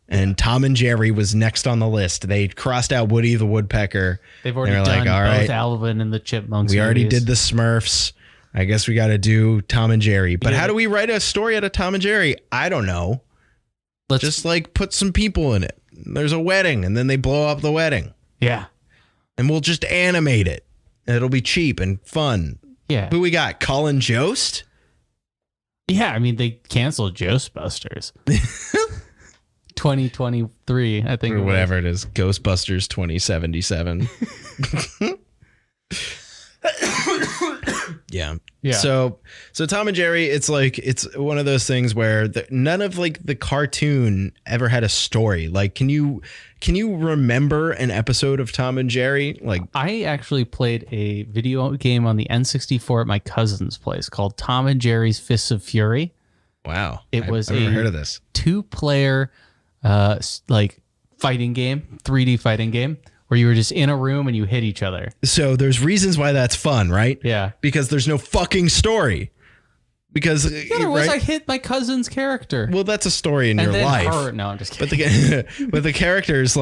B: And Tom and Jerry was next on the list. They crossed out Woody the Woodpecker.
A: They've already done both Alvin and the Chipmunks.
B: We already did the Smurfs. I guess we got to do Tom and Jerry. But how do we write a story out of Tom and Jerry? I don't know. Let's just put some people in it. There's a wedding and then they blow up the wedding.
A: Yeah.
B: And we'll just animate it. It'll be cheap and fun.
A: Yeah.
B: Who we got? Colin Jost?
A: Yeah. I mean, they canceled Ghostbusters. 2023, I think.
B: Or whatever it is. Ghostbusters 2077. Yeah. So Tom and Jerry, it's one of those things where none of the cartoon ever had a story. Can you remember an episode of Tom and Jerry?
A: I actually played a video game on the N64 at my cousin's place called Tom and Jerry's Fists of Fury.
B: Wow.
A: I've
B: never heard of this.
A: 2-player fighting game, 3D fighting game, where you were just in a room and you hit each other.
B: So there's reasons why that's fun, right?
A: Yeah.
B: Because there's no fucking story. Because
A: there was. I hit my cousin's character.
B: Well, that's a story in your life.
A: No, I'm just kidding.
B: But the characters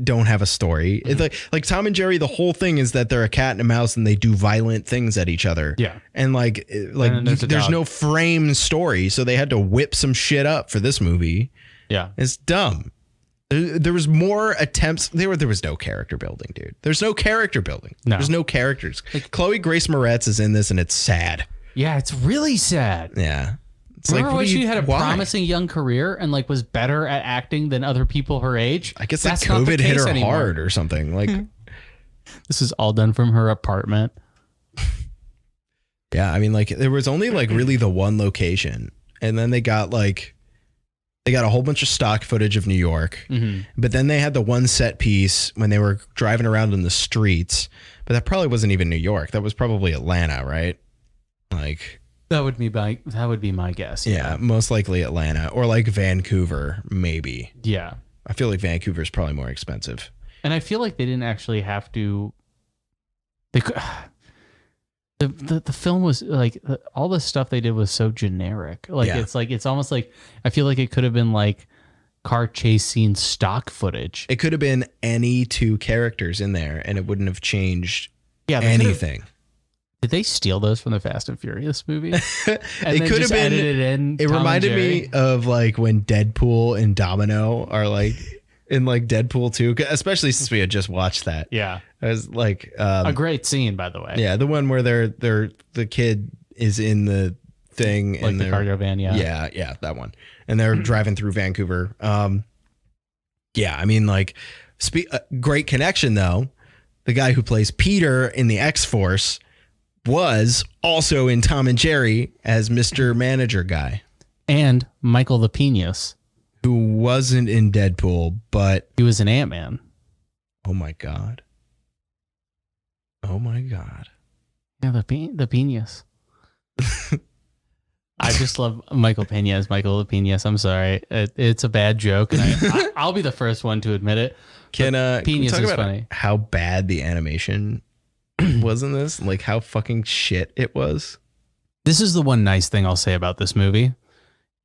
B: don't have a story. Mm-hmm. It's like Tom and Jerry. The whole thing is that they're a cat and a mouse and they do violent things at each other.
A: Yeah.
B: And there's no frame story, so they had to whip some shit up for this movie.
A: Yeah.
B: It's dumb. There was more attempts. There was no character building, dude. There's no character building. No. There's no characters. Chloe Grace Moretz is in this, and it's sad.
A: Yeah, it's really sad.
B: Yeah. It's
A: Remember when she had a promising young career and was better at acting than other people her age?
B: I guess COVID hit her hard or something.
A: This is all done from her apartment.
B: Yeah, I mean, there was only really the one location, and then they got They got a whole bunch of stock footage of New York, but then they had the one set piece when they were driving around in the streets. But that probably wasn't even New York. That was probably Atlanta, right? Like
A: that would be my guess.
B: Yeah, most likely Atlanta or like Vancouver, maybe.
A: Yeah,
B: I feel like Vancouver is probably more expensive.
A: And I feel like they didn't actually have to. They could. The film was like all the stuff they did was so generic. Like it's almost like I feel like it could have been like car chase scene stock footage.
B: It could have been any two characters in there, and it wouldn't have changed anything.
A: Did they steal those from the Fast and Furious movie?
B: It could have been. It reminded me of like when Deadpool and Domino are like in like Deadpool 2, especially since we had just watched that.
A: Yeah.
B: It was like
A: a great scene, by the way.
B: Yeah, the one where the kid is in the thing
A: like
B: and
A: the cargo van.
B: Yeah, that one, and they're driving through Vancouver. Yeah, I mean, like, great connection though. The guy who plays Peter in the X-Force was also in Tom and Jerry as Mr. Manager Guy,
A: and Michael the Penis,
B: who wasn't in Deadpool, but
A: he was in Ant-Man.
B: Oh my god.
A: Yeah, the Penis. I just love Michael Pena as Michael the Penis. I'm sorry. It's a bad joke, and I'll be the first one to admit it.
B: Can we talk about funny. How bad the animation was in this? Like how fucking shit it was?
A: This is the one nice thing I'll say about this movie.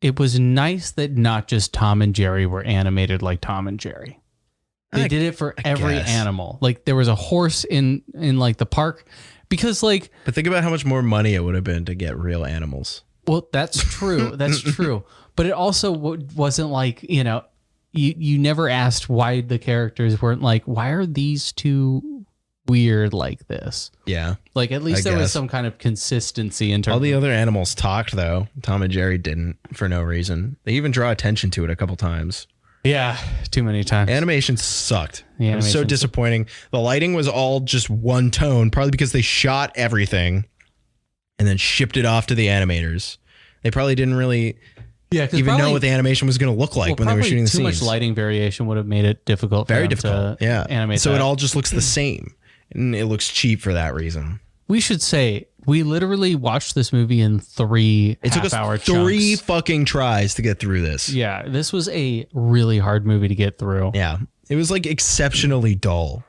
A: It was nice that not just Tom and Jerry were animated like Tom and Jerry. They did it for every animal. Like there was a horse in like the park because like.
B: But think about how much more money it would have been to get real animals.
A: Well, that's true. That's true. But it also wasn't like, you never asked why the characters weren't like, why are these two weird like this?
B: Yeah.
A: Like at least there was some kind of consistency in terms.
B: All the other animals talked though. Tom and Jerry didn't for no reason. They even draw attention to it a couple times.
A: Yeah, too many times.
B: Animation sucked. It was so disappointing. The lighting was all just one tone, probably because they shot everything and then shipped it off to the animators. They probably didn't really even know what the animation was going to look like when they were shooting the scenes.
A: Too much lighting variation would have made it difficult.
B: Very difficult.
A: To animate.
B: So it all just looks the same, and it looks cheap for that reason.
A: We should say we literally watched this movie in 3 half-hour chunks.
B: 3 fucking tries to get through this.
A: Yeah, this was a really hard movie to get through.
B: Yeah, it was like exceptionally dull.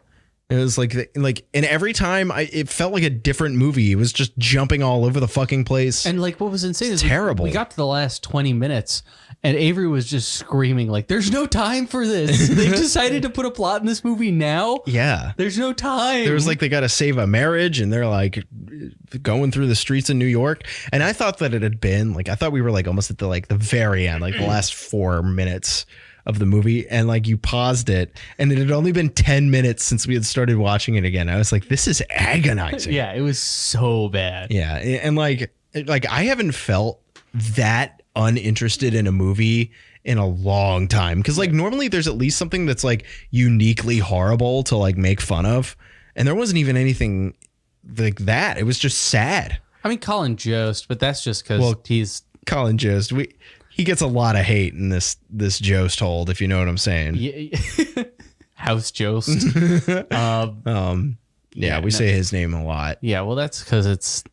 B: It was like, and every time it felt like a different movie. It was just jumping all over the fucking place.
A: And like, what was insane is
B: terrible.
A: We got to the last 20 minutes and Avery was just screaming like, there's no time for this. They decided to put a plot in this movie now.
B: Yeah.
A: There's no time.
B: There was like, they got to save a marriage and they're like going through the streets in New York. And I thought that it had been like, I thought we were like almost at the very end, like the last 4 minutes of the movie, and like you paused it and it had only been 10 minutes since we had started watching it again. I was like, this is agonizing.
A: Yeah, it was so bad.
B: Yeah. And like I haven't felt that uninterested in a movie in a long time, because like normally there's at least something that's like uniquely horrible to like make fun of, and there wasn't even anything like that. It was just sad.
A: I mean, Colin Jost, but that's just because he's
B: Colin Jost. He gets a lot of hate in this Jost hold, if you know what I'm saying.
A: Yeah. House Jost.
B: We say his name a lot.
A: Yeah, well, that's because it's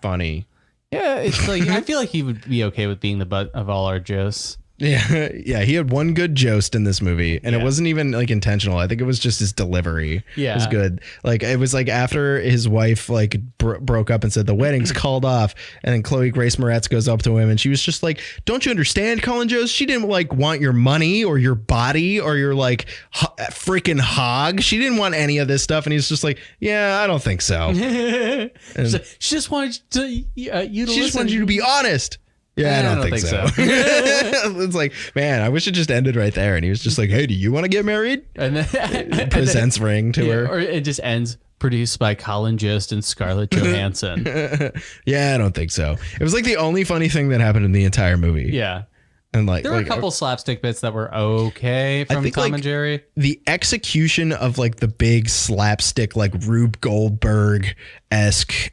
B: funny.
A: Yeah, it's like I feel like he would be okay with being the butt of all our Josts.
B: Yeah, he had one good Jost in this movie, and it wasn't even like intentional. I think it was just his delivery.
A: Yeah,
B: it was good. Like it was like after his wife like broke up and said the wedding's called off, and then Chloe Grace Moretz goes up to him and she was just like, "Don't you understand, Colin Jost? She didn't like want your money or your body or your like freaking hog. She didn't want any of this stuff." And he's just like, "Yeah, I don't think so."
A: She just wanted you to
B: She just wanted you to be honest. Yeah, I don't think so. It's like, man, I wish it just ended right there. And he was just like, "Hey, do you want to get married?" And then presents ring to her.
A: Or it just ends produced by Colin Jost and Scarlett Johansson.
B: Yeah, I don't think so. It was like the only funny thing that happened in the entire movie.
A: Yeah.
B: And like
A: there were a couple slapstick bits that were okay from Tom and Jerry.
B: The execution of like the big slapstick, like Rube Goldberg-esque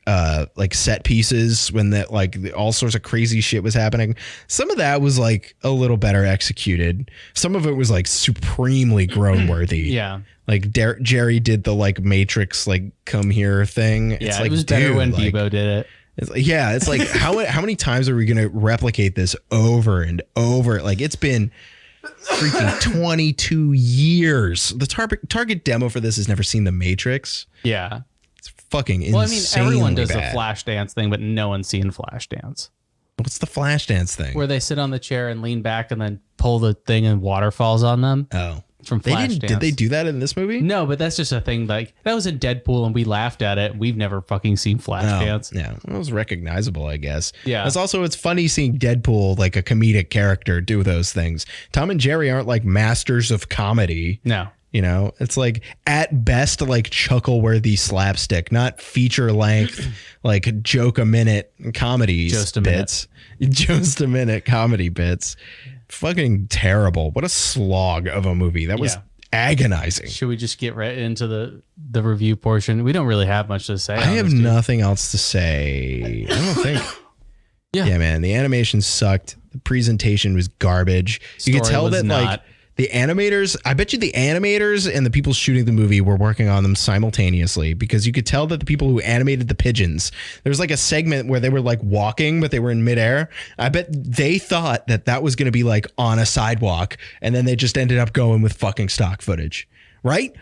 B: like set pieces when that like all sorts of crazy shit was happening. Some of that was like a little better executed. Some of it was like supremely groan worthy.
A: Yeah.
B: Like Jerry did the like Matrix like come here thing.
A: Yeah,
B: it's like,
A: it was better when Bebo did it.
B: It's like how many times are we going to replicate this over and over? Like it's been freaking 22 years. The target demo for this has never seen the Matrix.
A: Yeah.
B: It's fucking insane. Well, I mean,
A: everyone does the flash dance thing, but no one's seen flash dance.
B: What's the flash dance thing?
A: Where they sit on the chair and lean back and then pull the thing and water falls on them.
B: Oh.
A: From Flashdance.
B: Did they do that in this movie?
A: No, but that's just a thing. Like that was in Deadpool, and we laughed at it. We've never fucking seen Flashdance.
B: Yeah, it was recognizable, I guess.
A: Yeah.
B: It's funny seeing Deadpool, like a comedic character, do those things. Tom and Jerry aren't like masters of comedy.
A: No.
B: You know, it's like at best like chuckle-worthy slapstick, not feature length, like joke a minute comedy bits. Just a minute comedy bits. Fucking terrible. What a slog of a movie. That was agonizing.
A: Should we just get right into the review portion? We don't really have much to say.
B: I have nothing else to say. I don't think. Yeah, man. The animation sucked. The presentation was garbage. You could tell that like the animators, I bet you the animators and the people shooting the movie were working on them simultaneously, because you could tell that the people who animated the pigeons, there was like a segment where they were like walking, but they were in midair. I bet they thought that was going to be like on a sidewalk, and then they just ended up going with fucking stock footage, right?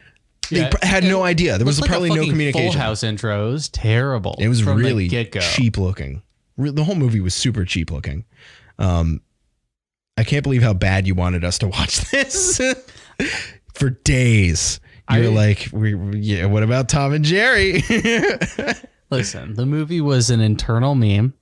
B: They had no idea. There was probably no communication.
A: Full House intros, terrible.
B: It was really cheap looking. The whole movie was super cheap looking. I can't believe how bad you wanted us to watch this for days. You were like, what about Tom and Jerry?
A: Listen, the movie was an internal meme.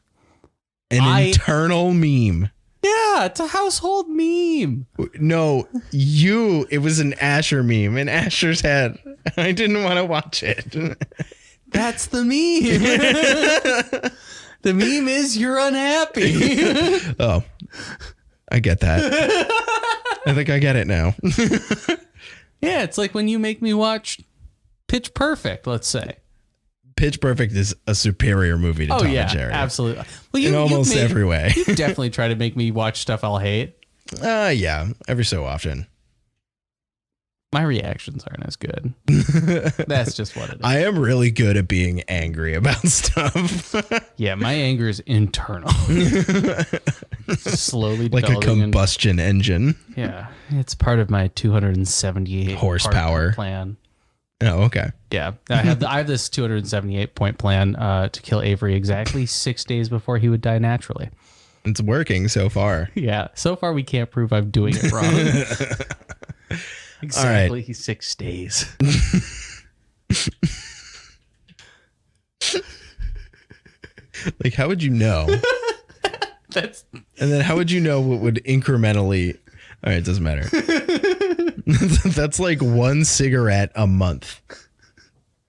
B: Internal meme.
A: Yeah, it's a household meme.
B: No, it was an Asher meme in Asher's head. I didn't want to watch it.
A: That's the meme. The meme is you're unhappy.
B: Oh. I get that. I think I get it now.
A: Yeah, it's like when you make me watch Pitch Perfect, let's say.
B: Pitch Perfect is a superior movie to Tom and Jerry.
A: Absolutely. Well,
B: in almost every way.
A: You definitely try to make me watch stuff I'll hate.
B: Yeah, every so often.
A: My reactions aren't as good. That's just what it is.
B: I am really good at being angry about stuff.
A: Yeah, my anger is internal. Slowly
B: like a combustion engine.
A: Yeah, it's part of my 278
B: horsepower
A: plan.
B: Oh, okay.
A: Yeah, I have this 278 point plan to kill Avery exactly 6 days before he would die naturally.
B: It's working so far.
A: Yeah, so far we can't prove I'm doing it wrong. Exactly, right. 6 days.
B: Like, how would you know? And then how would you know what would incrementally? All right, it doesn't matter. That's like one cigarette a month.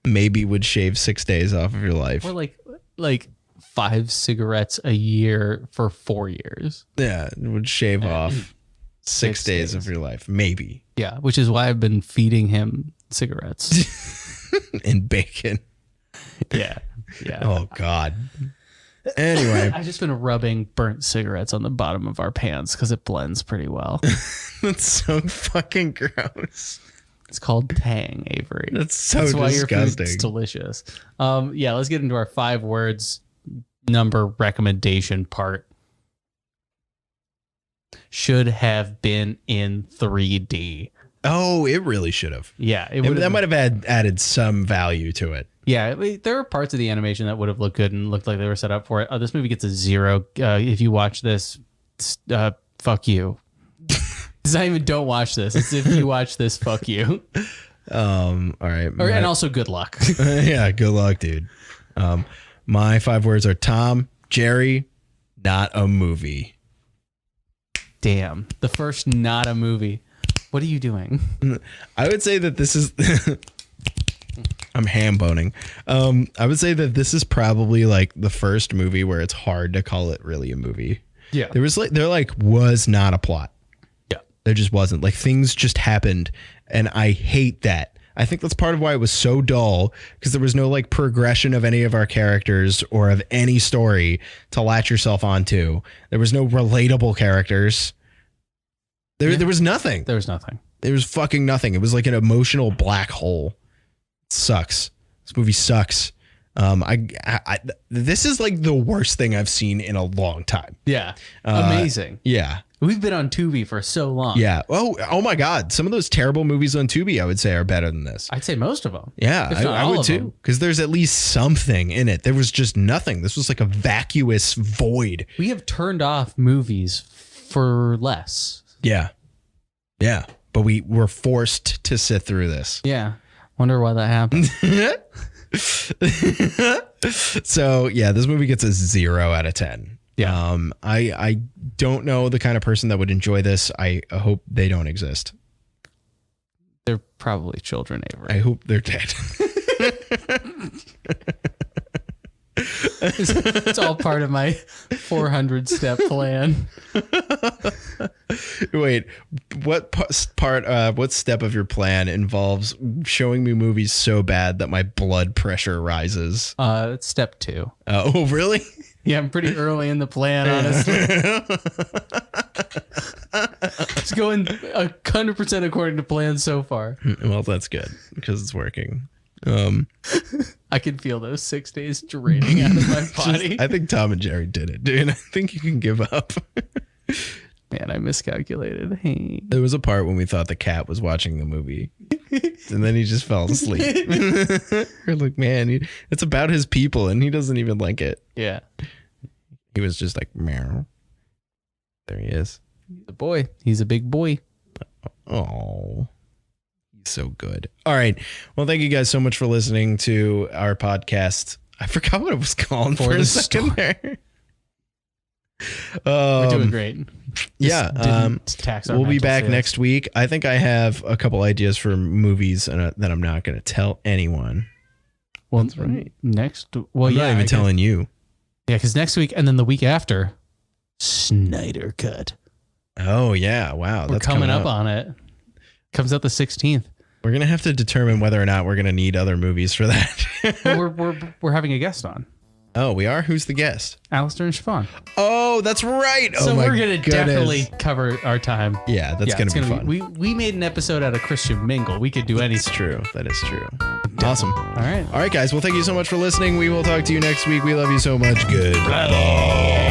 B: Maybe would shave 6 days off of your life.
A: Or like 5 cigarettes a year for 4 years.
B: Yeah, it would shave off 6 days of your life, maybe.
A: Yeah, which is why I've been feeding him cigarettes.
B: And bacon.
A: Yeah.
B: Oh, God. Anyway.
A: I've just been rubbing burnt cigarettes on the bottom of our pants because it blends pretty well.
B: That's so fucking gross.
A: It's called Tang, Avery.
B: That's so disgusting. Why your food's
A: delicious. Yeah, let's get into our 5 words number recommendation part. Should have been in 3D.
B: Oh, it really should have.
A: Yeah,
B: that might have added some value to it.
A: Yeah, there are parts of the animation that would have looked good and looked like they were set up for it. This movie gets a 0. If you watch this, fuck you. It's not even don't watch this. It's if you watch this, fuck you.
B: All right.
A: And also good luck.
B: Yeah, good luck, dude. My 5 words are Tom, Jerry, not a movie.
A: Damn. The first not a movie. What are you doing?
B: I would say that this is... I'm ham boning. I would say that this is probably like the first movie where it's hard to call it really a movie.
A: Yeah.
B: There was not a plot.
A: Yeah.
B: There just wasn't. Like, things just happened, and I hate that. I think that's part of why it was so dull, because there was no like progression of any of our characters or of any story to latch yourself onto. There was no relatable characters. There was nothing.
A: There was nothing.
B: There was fucking nothing. It was like an emotional black hole. It sucks. This movie sucks. This is like the worst thing I've seen in a long time.
A: Yeah. Amazing.
B: Yeah.
A: We've been on Tubi for so long.
B: Yeah. Oh my God. Some of those terrible movies on Tubi, I would say, are better than this.
A: I'd say most of them.
B: Yeah, I would too. Because there's at least something in it. There was just nothing. This was like a vacuous void.
A: We have turned off movies for less.
B: Yeah. Yeah. But we were forced to sit through this.
A: Yeah. Wonder why that happened.
B: So yeah, this movie gets a 0 out of 10.
A: Yeah.
B: I don't know the kind of person that would enjoy this. I hope they don't exist.
A: They're probably children, Avery.
B: I hope they're dead.
A: It's all part of my 400-step plan.
B: Wait, what step of your plan involves showing me movies so bad that my blood pressure rises?
A: It's step 2.
B: Oh, really?
A: Yeah, I'm pretty early in the plan, honestly. It's going 100% according to plan so far.
B: Well, that's good because it's working.
A: I can feel those 6 days draining out of my body.
B: I think Tom and Jerry did it, dude. I think you can give up.
A: Man, I miscalculated. Hey.
B: There was a part when we thought the cat was watching the movie, and then he just fell asleep. We're like, man, it's about his people, and he doesn't even like it.
A: Yeah.
B: He was just like, meow. There he is.
A: He's a boy. He's a big boy.
B: Oh. So good. All right. Well, thank you guys so much for listening to our podcast. I forgot what it was called for a second there.
A: We're doing great.
B: Yeah.
A: Tax our
B: we'll be back
A: sales.
B: next week. I think I have a couple ideas for movies that I'm not going to tell anyone.
A: Well, that's right. I'm not
B: even telling you.
A: Yeah, because next week and then the week after, Snyder Cut.
B: Oh, yeah. Wow.
A: We're coming up on it. Comes out the 16th.
B: We're going to have to determine whether or not we're going to need other movies for that.
A: Well, we're having a guest on.
B: Oh, we are? Who's the guest?
A: Alistair and Siobhan.
B: Oh, that's right.
A: So we're going to definitely cover our time.
B: Yeah, that's going to be fun.
A: We made an episode out of Christian Mingle. We could do anything.
B: That's true. That is true. Awesome.
A: All right.
B: All right, guys. Well, thank you so much for listening. We will talk to you next week. We love you so much. Goodbye.